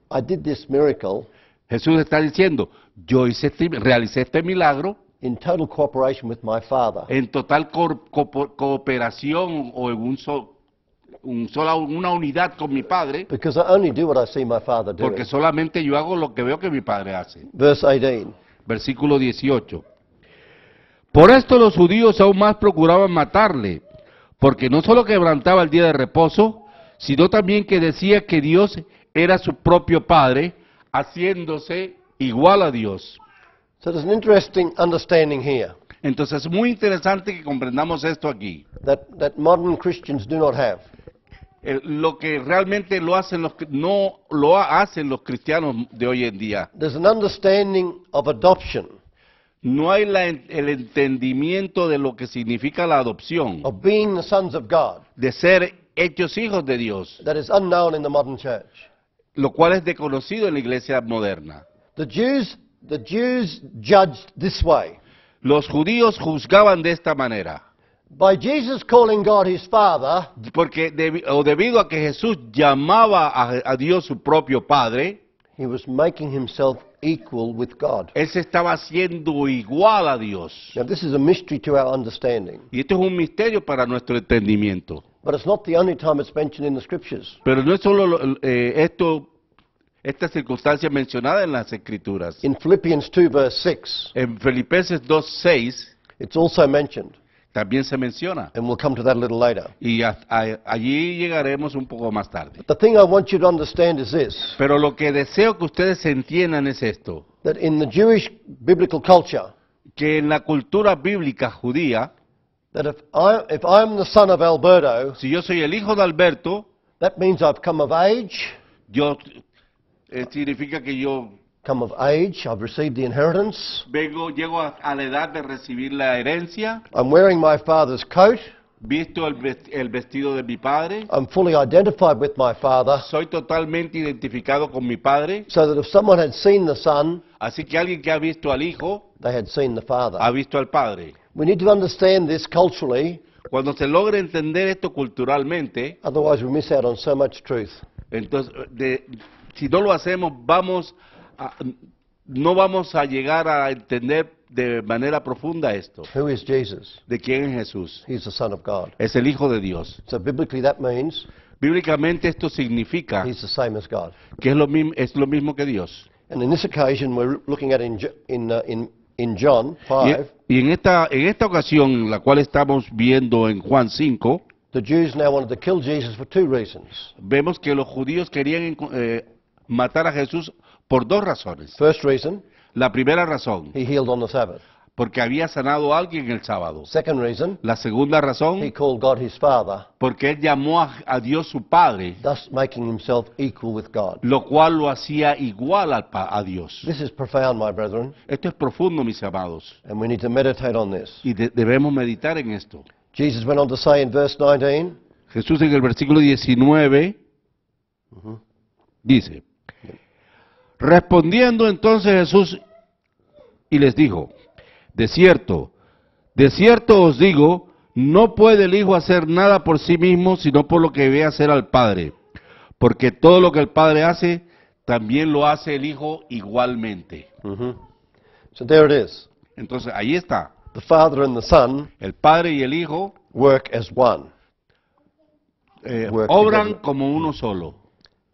I did this miracle Jesús está diciendo, yo realicé este milagro in total cooperation with my Father. en total cooperación o en una unidad con mi Padre, Because I only do what I see my Father doing. porque solamente yo hago lo que veo que mi Padre hace. Verse 18. Versículo 18. Por esto los judíos aún más procuraban matarle, porque no solo quebrantaba el día de reposo, sino también que decía que Dios era su propio Padre, haciéndose igual a Dios. So there's an interesting understanding here Entonces es muy interesante que comprendamos esto aquí. that modern Christians do not have. Lo que realmente lo hacen no lo hacen los cristianos de hoy en día. There's an understanding of adoption, No hay el entendimiento de lo que significa la adopción, of being the sons of God, de ser hechos hijos de Dios, that is unknown in the modern church. lo cual es desconocido en la iglesia moderna. The Jews judged this way. Los judíos juzgaban de esta manera, By Jesus calling God his Father, porque debido a que Jesús llamaba a Dios su propio Padre, he was making himself equal with God. él se estaba haciendo igual a Dios. Now this is a mystery to our understanding, Y esto es un misterio para nuestro entendimiento. but it's not the only time it's mentioned in the scriptures. Pero no es solo esta circunstancia mencionada en las Escrituras. In Philippians 2 verse 6, En Filipenses 2:6 it's also mentioned, también se menciona. and we'll come to that a little later. Y allí llegaremos un poco más tarde. The thing I want you to understand is this, Pero lo que deseo que ustedes entiendan es esto, that in the Jewish biblical culture, que en la cultura bíblica judía, that if I'm the son of Alberto, si yo soy el hijo de Alberto, that means I've come of age, significa que yo I've received the inheritance, llego a la edad de recibir la herencia, I'm wearing my father's coat, visto el vestido de mi padre, I'm fully identified with my father, soy totalmente identificado con mi padre, so that if someone had seen the son, así que alguien que ha visto al hijo, they had seen the father. ha visto al padre. We need to understand this culturally, Cuando se logra entender esto culturalmente, otherwise we miss out on so much truth. entonces, si no lo hacemos, no vamos a llegar a entender de manera profunda esto. Who is Jesus? ¿De quién es Jesús? He's the Son of God. Es el Hijo de Dios. So biblically that means Bíblicamente esto significa he's the same as God. que es lo mismo que Dios. And in this occasion we're looking at in John 5, Y en esta ocasión, la cual estamos viendo en Juan 5, the Jews now wanted to kill Jesus for two reasons. vemos que los judíos querían matar a Jesús por dos razones. First reason, La primera razón, he healed on the Sabbath. porque había sanado a alguien el sábado. Second reason, La segunda he razón, called God his Father, porque él llamó a Dios su Padre, thus making himself equal with God. lo cual lo hacía igual a Dios. This is profound, my brethren, Esto es profundo, mis amados, and we need to meditate on this. y debemos meditar en esto. Jesus went on to say in verse 19, Jesús en el versículo 19 dice, respondiendo entonces Jesús y les dijo, de cierto os digo, no puede el Hijo hacer nada por sí mismo, sino por lo que ve hacer al Padre. Porque todo lo que el Padre hace, también lo hace el Hijo igualmente. So there it is. Entonces, ahí está. The Father and the Son El Padre y el Hijo work as one. Work obran together. como uno solo.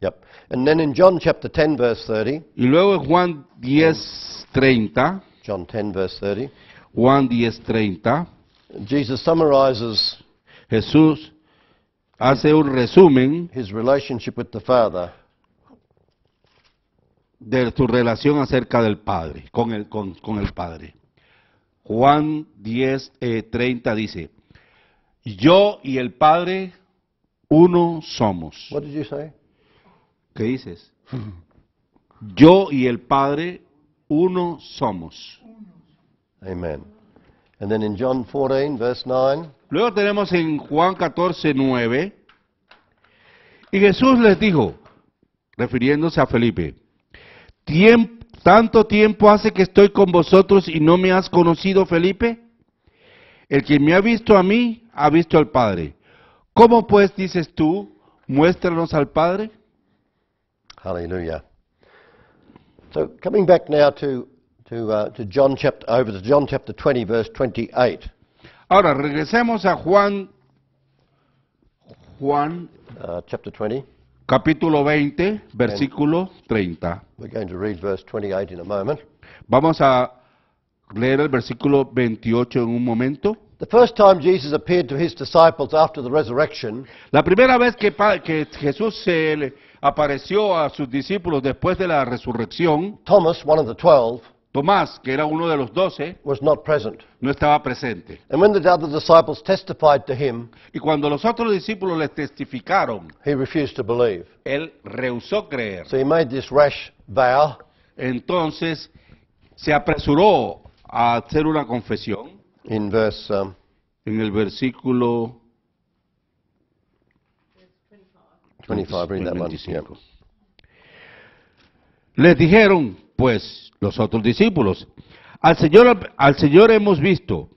Yep. And then in John chapter 10 verse 30, Y luego en Juan 10:30, John 10 verse 30, Juan 10:30, Jesus summarizes Jesús hace un resumen his relationship with the Father de su relación acerca del Padre, con el Padre. Juan 10:30 dice, yo y el Padre uno somos. What did you say? ¿Qué dices? Yo y el Padre uno somos. Amen. And then in John 14 verse 9, Luego tenemos en Juan 14:9, y Jesús les dijo, refiriéndose a Felipe, ¿tanto tiempo hace que estoy con vosotros y no me has conocido, Felipe? El que me ha visto a mí, ha visto al Padre. ¿Cómo pues dices tú, muéstranos al Padre? hallelujah. So coming back now to John chapter 20 verse 28. Ahora, regresemos a Juan Chapter 20. capítulo 20, versículo 30. We're going to read verse 28 in a moment. Vamos a leer el versículo 28 en un momento. The first time Jesus appeared to his disciples after the resurrection, La primera vez que Jesús se le apareció a sus discípulos después de la resurrección, Thomas, one of the 12, Tomás, que era uno de los 12, was not present. no estaba presente. And when the other disciples testified to him, Y cuando los otros discípulos le testificaron, he refused to believe. él rehusó creer. So he made this rash vow, Entonces se apresuró a hacer una confesión in verse en el versículo 25. Read that one. 25. Les dijeron, pues, los otros discípulos, al Señor hemos visto.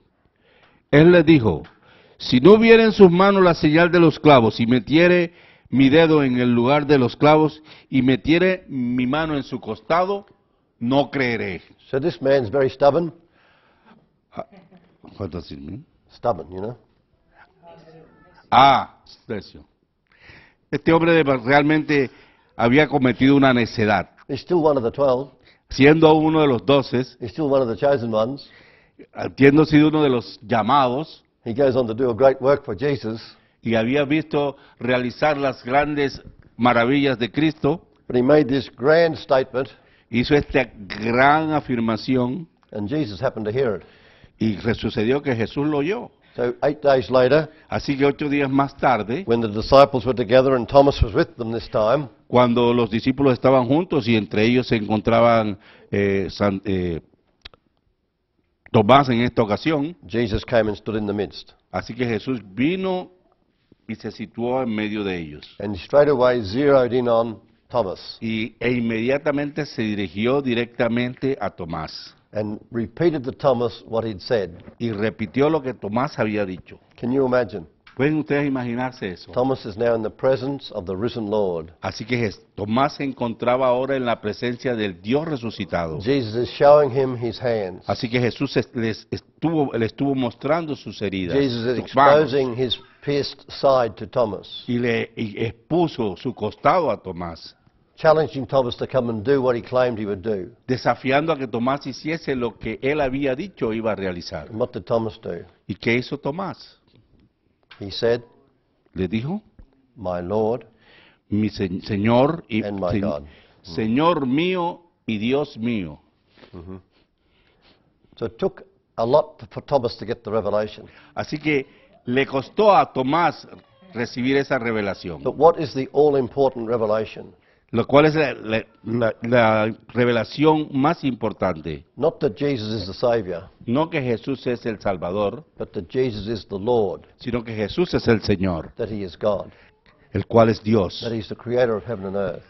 Él les dijo, si no viera en sus manos la señal de los clavos y metiere mi dedo en el lugar de los clavos y metiere mi mano en su costado, no creeré. So this man's very stubborn. What does it mean? Stubborn, you know. Eso. Este hombre realmente había cometido una necedad. He's still one of the 12. Siendo uno de los 12, He's still one of the chosen ones. habiendo sido uno de los llamados, He goes on to do a great work for Jesus. y había visto realizar las grandes maravillas de Cristo, But he made this grand statement, hizo esta gran afirmación, and Jesus happened to hear it. y sucedió que Jesús lo oyó. So 8 days later, Así que 8 días más tarde, when the disciples were together and Thomas was with them this time, cuando los discípulos estaban juntos y entre ellos se encontraban Tomás en esta ocasión, Jesus came and stood in the midst. así que Jesús vino y se situó en medio de ellos. And he straight away zeroed in on Thomas E inmediatamente se dirigió directamente a Tomás and repeated to Thomas what he'd said. y repitió lo que Tomás había dicho. Can you imagine? ¿Pueden ustedes imaginarse eso? Thomas is now in the presence of the risen Lord. Así que Tomás se encontraba ahora en la presencia del Dios resucitado. Jesus is showing him his hands. Así que Jesús le estuvo mostrando sus heridas, Jesus is sus manos, exposing his pierced side to Thomas, y le expuso su costado a Tomás, challenging Thomas to come and do what he claimed he would do. desafiando a que Tomás hiciese lo que él había dicho iba a realizar. And what did Thomas do? ¿Y qué hizo Tomás? He said, Le dijo, "My Lord mi Señor y and my God." Señor mío y Dios mío. So it took a lot for Thomas to get the revelation. Así que le costó a Tomás recibir esa revelación, But what is the all-important revelation? lo cual es la revelación más importante. Not that Jesus is the Savior, No que Jesús es el Salvador, but that Jesus is the Lord, sino que Jesús es el Señor, that he is God, el cual es Dios, that he's the creator of heaven and earth,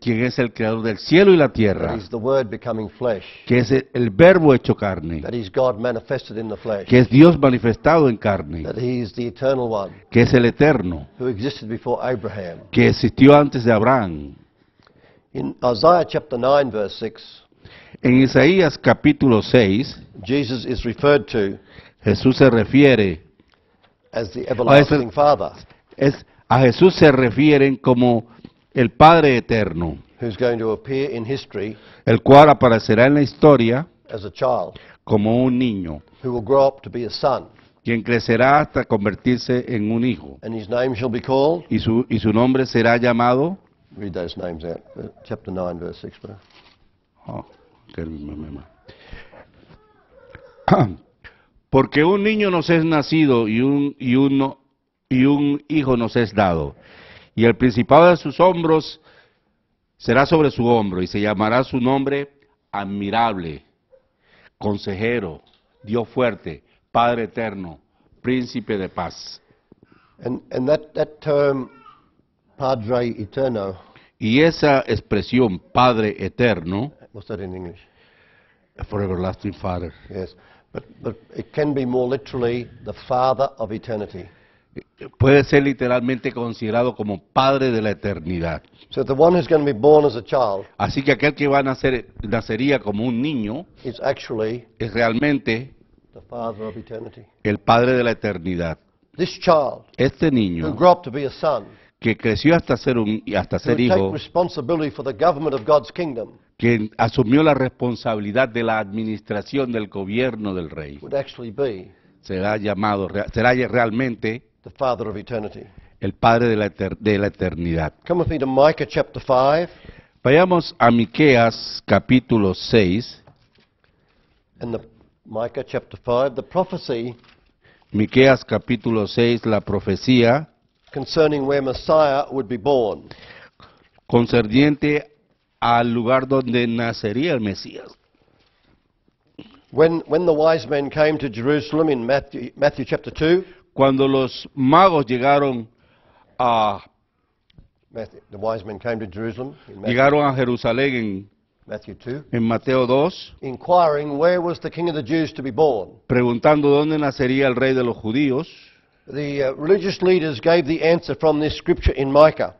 quien es el creador del cielo y la that tierra, he's the Word becoming flesh, que es el Verbo hecho carne, that he's God manifested in the flesh, que es Dios manifestado en carne, that he is the eternal one que es el Eterno, who existed before Abraham. que existió antes de Abraham. In Isaiah chapter 9 verse 6, En Isaías capítulo 6, Jesus is referred to Jesús se refiere, as the everlasting Father, a Jesús se refieren como el Padre Eterno, who's going to appear in history el cual aparecerá en la historia as a child, como un niño, who will grow up to be a son, quien crecerá hasta convertirse en un hijo, and his name shall be called. y su nombre será llamado... Read those names out. Chapter 9 verse 6. Bro. Porque un niño nos es nacido y un hijo nos es dado, y el principado de sus hombros será sobre su hombro, y se llamará su nombre admirable, consejero, Dios fuerte, Padre eterno, príncipe de paz. And that term, Padre Eterno, Y esa expresión, Padre eterno, what's that in English? for everlasting Father, Yes. But it can be more literally the Father of eternity. puede ser literalmente considerado como Padre de la eternidad. So the one who's going to be born as a child Así que aquel que va a nacer, nacería como un niño, is actually es realmente the Father of eternity. el Padre de la eternidad. This child Este who niño grew up to be a son, que creció hasta ser who would take hijo, responsibility for the government of God's kingdom, que asumió la responsabilidad de la administración del gobierno del rey, would actually be será llamado, será realmente the Father of eternity. el Padre de la eternidad. Come with me to Micah chapter 5. Vayamos a Miqueas capítulo 6. And Micah chapter 5, the prophecy Miqueas capítulo 6, la profecía concerning where Messiah would be born. concerniente al lugar donde nacería el Mesías. When the wise men came to Jerusalem in Matthew chapter 2, Cuando los magos llegaron the wise men came to Jerusalem in llegaron a Jerusalén Matthew 2, en Mateo 2, inquiring where was the King of the Jews to be born. preguntando dónde nacería el rey de los judíos, The religious leaders gave the answer from this scripture in Micah.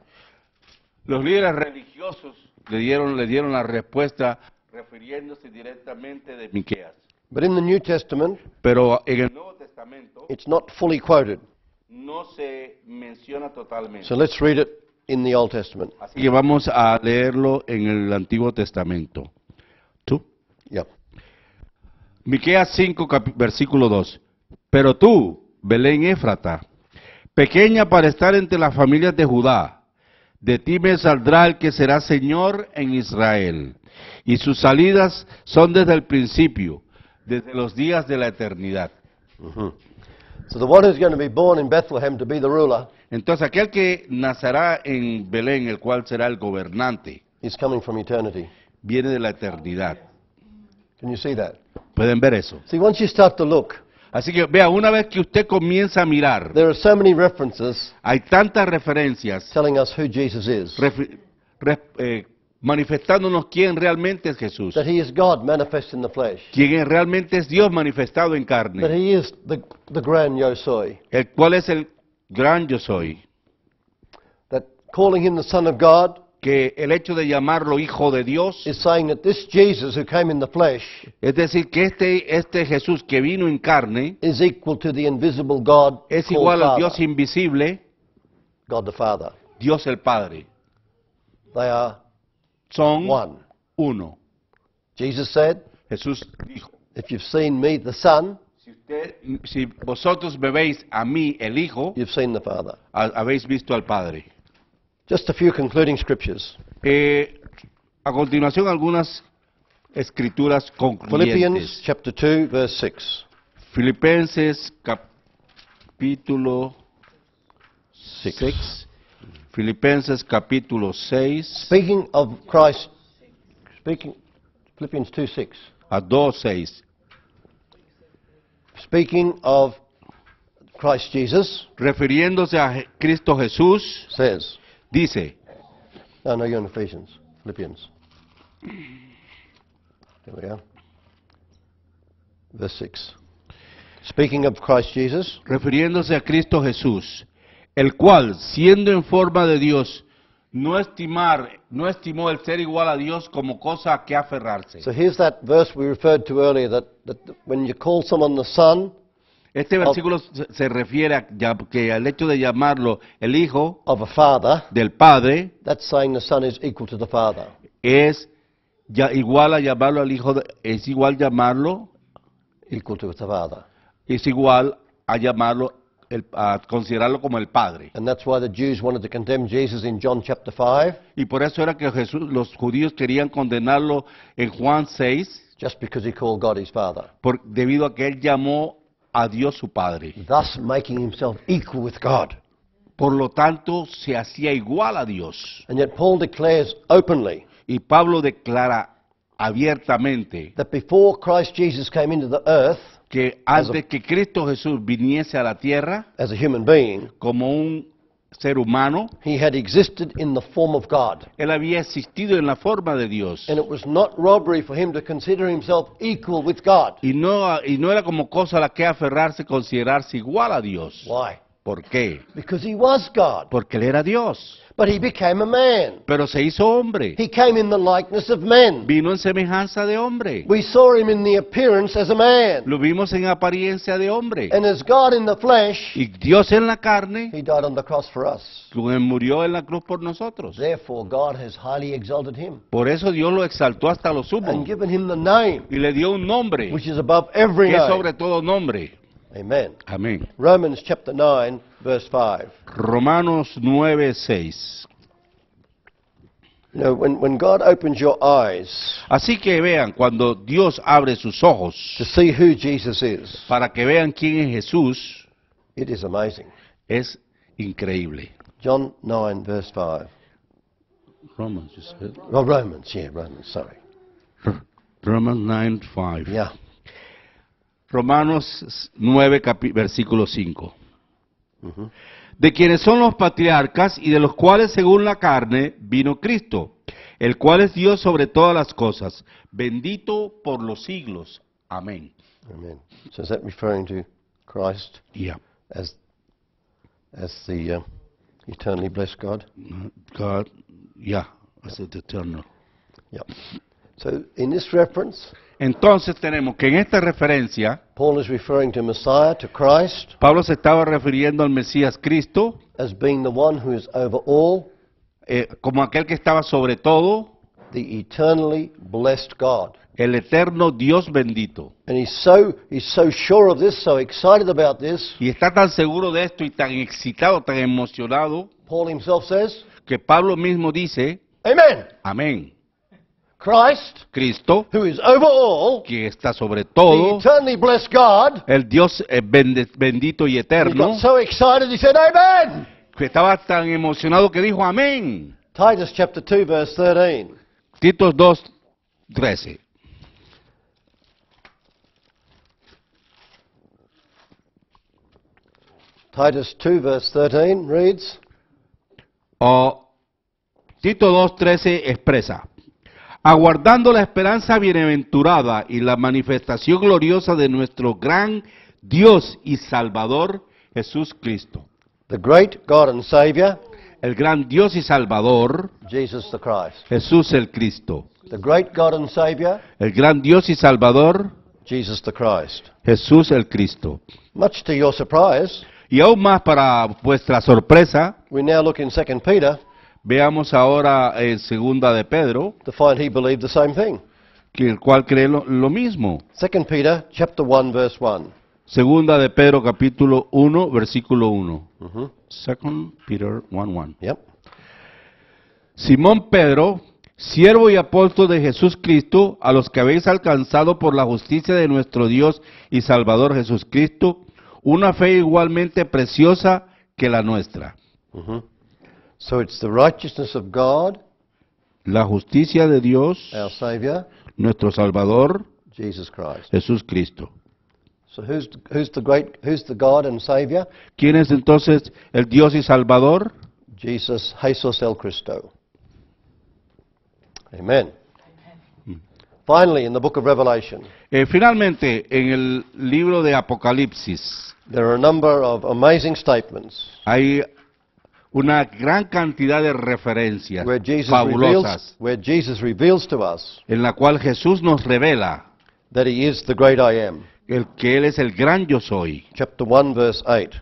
los líderes religiosos le dieron la respuesta refiriéndose directamente de Miqueas. But in the New Testament, Pero en el Nuevo Testamento it's not fully quoted. no se menciona totalmente. So let's read it in the Old Testament. Así que vamos a leerlo en el Antiguo Testamento. ¿Tú? Yep. Miqueas 5, versículo 2. Pero tú, Belén Éfrata, pequeña para estar entre las familias de Judá, de ti me saldrá el que será Señor en Israel, y sus salidas son desde el principio, desde los días de la eternidad. So the one who's going to be born in Bethlehem to be the ruler Entonces aquel que nacerá en Belén, el cual será el gobernante, is coming from eternity. viene de la eternidad. Can you see that? ¿Pueden ver eso? See, once you start to look, Así que vea, una vez que usted comienza a mirar, there are so many references hay tantas referencias telling us who Jesus is. Manifestándonos quién realmente es Jesús, That he is God manifest in the flesh. quién realmente es Dios manifestado en That carne, he is the grand yo soy. el cual es el gran yo soy, That calling him the Son of God que el hecho de llamarlo Hijo de Dios, is saying that this Jesus who came in the flesh es decir, que este Jesús que vino en carne is equal to the invisible God es called igual al Father, Dios invisible, God the Father. Dios el Padre. They are Son one. uno. Jesus said, Jesús dijo, if you've seen me, the Son, si vosotros me veis a mí, el Hijo, you've seen the Father. habéis visto al Padre. Just a few concluding scriptures. A continuación, algunas escrituras Philippians concluyentes. chapter 2, verse 6. Filipenses capítulo 6. Filipenses capítulo 6 Speaking of Christ, Philippians 2, 6. a 2:6. Speaking of Christ Jesus, Refiriéndose a Cristo Jesús, says, dice, no, you're in Ephesians, Philippians. There we are. Verse 6. Speaking of Christ Jesus, refiriéndose a Cristo Jesús, el cual, siendo en forma de Dios, no estimó el ser igual a Dios como cosa a que aferrarse. so here's that verse we referred to earlier, that when you call someone the Son Este versículo se refiere a que al hecho de llamarlo el Hijo of a Father, del Padre, that's saying the Son is equal to the Father. es igual a llamarlo al Hijo, es igual llamarlo, Equal to the Father. es igual a llamarlo, a considerarlo como el Padre. And that's why the Jews wanted to condemn Jesus in John chapter 5, Y por eso era que los judíos querían condenarlo en Juan 6, just because he called God his Father, debido a que él llamó a Dios su Padre. thus making himself equal with God. Por lo tanto, se hacía igual a Dios. And yet Paul declares openly Y Pablo declara abiertamente that before Christ Jesus came into the earth que antes que Cristo Jesús viniese a la tierra as a human being, como un ser humano, he had existed in the form of God. él había existido en la forma de Dios. And it was not robbery for him to consider himself equal with God. Y no era como cosa a la que aferrarse, considerarse igual a Dios. Why? ¿Por qué? Because he was God. Porque él era Dios. But he became a man. Pero se hizo hombre. He came in the likeness of men. Vino en semejanza de hombre. We saw him in the appearance as a man. Lo vimos en apariencia de hombre. And as God in the flesh, Y Dios en la carne, he died on the cross for us. murió en la cruz por nosotros. Therefore, God has highly exalted him Por eso Dios lo exaltó hasta lo sumo. and given him the name Y le dio un nombre, which is above every que es name. sobre todo nombre. Amen. Amén. Romans chapter 9, verse 5. Romanos 9:6. You know, when God opens your eyes Así que vean, cuando Dios abre sus ojos to see who Jesus is, para que vean quién es Jesús, it is amazing. es increíble. John 9, verse 5. Romans, you said? Oh, Romans, sorry. Romans 9:5. Yeah. Romanos 9, versículo 5. De quienes son los patriarcas y de los cuales según la carne vino Cristo, el cual es Dios sobre todas las cosas, bendito por los siglos. Amén. Amen. So is that referring to Christ Yeah. as the eternally blessed God? God, yeah, as the eternal. Yeah. So in this reference, Entonces tenemos que en esta referencia, Paul is referring to Messiah, to Christ, Pablo se estaba refiriendo al Mesías Cristo as being the one who is over all, como aquel que estaba sobre todo, the eternally blessed God. el eterno Dios bendito. And he's so sure of this, so excited about this. Y está tan seguro de esto y tan excitado, tan emocionado, Paul himself says, que Pablo mismo dice, Amen. amén. Christ, Cristo, who is over all, que está sobre the todo, eternally blessed God. el Dios bendito y He eterno, got so excited he said, Amen. que estaba tan emocionado que dijo amén. Titus chapter 2, verse 13. Tito 2:13. Titus 2, verse 13 reads, Tito 2:13 expresa, aguardando la esperanza bienaventurada y la manifestación gloriosa de nuestro gran Dios y Salvador, Jesús Cristo. the great God and Savior, El gran Dios y Salvador, Jesus the Christ. Jesús el Cristo. The great God and Savior, El gran Dios y Salvador, Jesus the Christ. Jesús el Cristo. Much to your surprise, Y aún más para vuestra sorpresa, we now look in 2 Peter veamos ahora en segunda de Pedro, to find he believed the same thing. que el cual cree lo mismo. 2 Peter chapter 1, verse 1. Segunda de Pedro capítulo 1, versículo 1. Mhm. 2 Peter 1:1. Yep. Simón Pedro, siervo y apóstol de Jesús Cristo, a los que habéis alcanzado por la justicia de nuestro Dios y Salvador Jesucristo, una fe igualmente preciosa que la nuestra. Mhm. So it's the righteousness of God, La justicia de Dios, our Savior, nuestro Salvador, Jesus Christ. Jesús Cristo. So who's the God and Savior? ¿Quién es entonces el Dios y Salvador? Jesus el Cristo. Amen. Finally, in the book of Revelation, Finalmente, en el libro de Apocalipsis, there are a number of amazing statements hay una gran cantidad de referencias where fabulosas Jesus reveals to us en la cual Jesús nos revela that he is the great I am. que Él es el gran yo soy. Chapter 1, verse 8.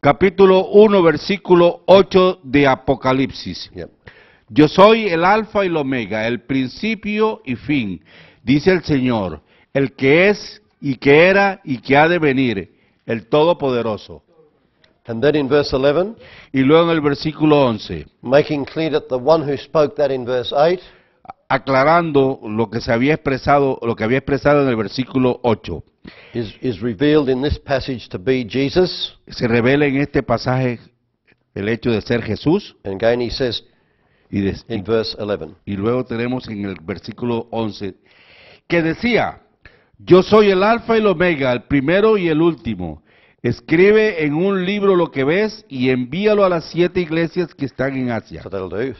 Capítulo 1, versículo 8 de Apocalipsis. Yep. Yo soy el alfa y el omega, el principio y fin, dice el Señor, el que es y que era y que ha de venir, el Todopoderoso. And then in verse 11, Y luego en el versículo 11, making clear that the one who spoke that in verse 8 aclarando lo que había expresado en el versículo 8, is revealed in this passage to be Jesus. se revela en este pasaje el hecho de ser Jesús, And again he says y, in verse 11, y luego tenemos en el versículo 11, que decía, yo soy el alfa y el omega, el primero y el último. Escribe en un libro lo que ves y envíalo a las 7 iglesias que están en Asia. so that'll do.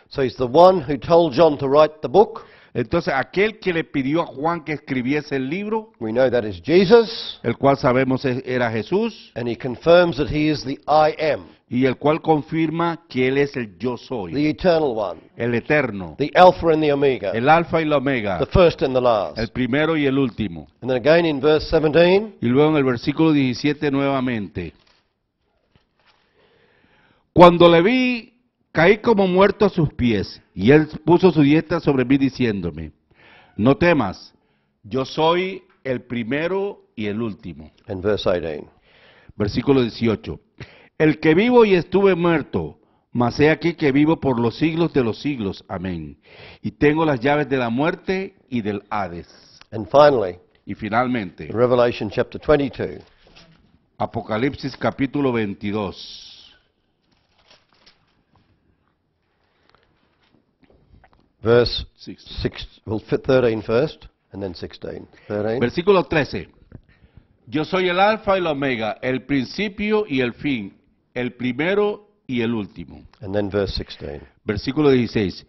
So he's the one who told John to write the book. Entonces, aquel que le pidió a Juan que escribiese el libro, We know that is Jesus, el cual sabemos era Jesús, and he confirms that he is the I am, y el cual confirma que Él es el yo the soy, eternal one, el eterno, the Alpha and the Omega, el alfa y la omega, the first and the last. el primero y el último. And then again in verse 17, Y luego en el versículo 17 nuevamente. Cuando le vi, caí como muerto a sus pies, y Él puso su diestra sobre mí diciéndome, no temas, yo soy el primero y el último. And verse 18. Versículo 18. El que vivo y estuve muerto, mas he aquí que vivo por los siglos de los siglos. Amén. Y tengo las llaves de la muerte y del Hades. And finally, Y finalmente, Revelation chapter 22. Apocalipsis capítulo 22. Verse Six. 6, well, 13 first, and then 16. 13. Versículo 13. Yo soy el alfa y el omega, el principio y el fin, el primero y el último. And then verse 16. Versículo 16.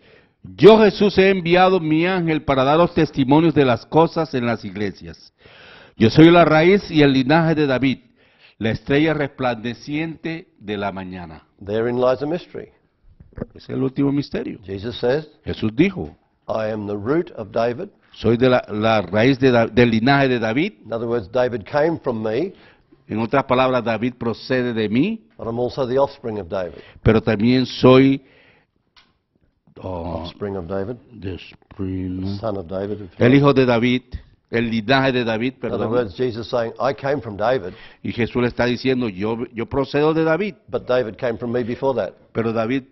Yo Jesús he enviado mi ángel para dar los testimonios de las cosas en las iglesias. Yo soy la raíz y el linaje de David, la estrella resplandeciente de la mañana. Therein lies a mystery. Es el último misterio. Jesus says, Jesús dijo, I am the root of David. soy de la raíz del linaje de David. In other words, David came from me, En otras palabras, David procede de mí, but I'm also the offspring of David. pero también soy Offspring of David, el son of David. if you like. hijo de David, el linaje de David, In other perdón. words, Jesus saying, I came from David, Y Jesús le está diciendo, yo procedo de David, but David came from me before that. pero David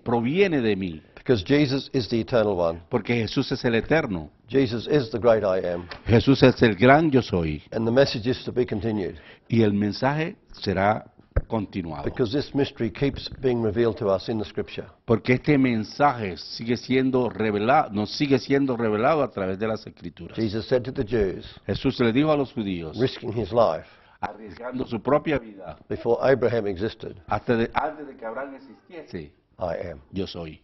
proviene de mí, Because Jesus is the eternal one. porque Jesús es el eterno. Jesus is the great I am. Jesús es el gran yo soy. And the message is to be continued. Y el mensaje será continuado. Because this mystery keeps being revealed to us in the scripture. Porque este mensaje sigue siendo revelado, nos sigue siendo revelado a través de las Escrituras. Jesus said to the Jews, Jesús le dijo a los judíos, risking his life arriesgando su propia vida, before Abraham existed, antes de que Abraham existiese, I am. yo soy.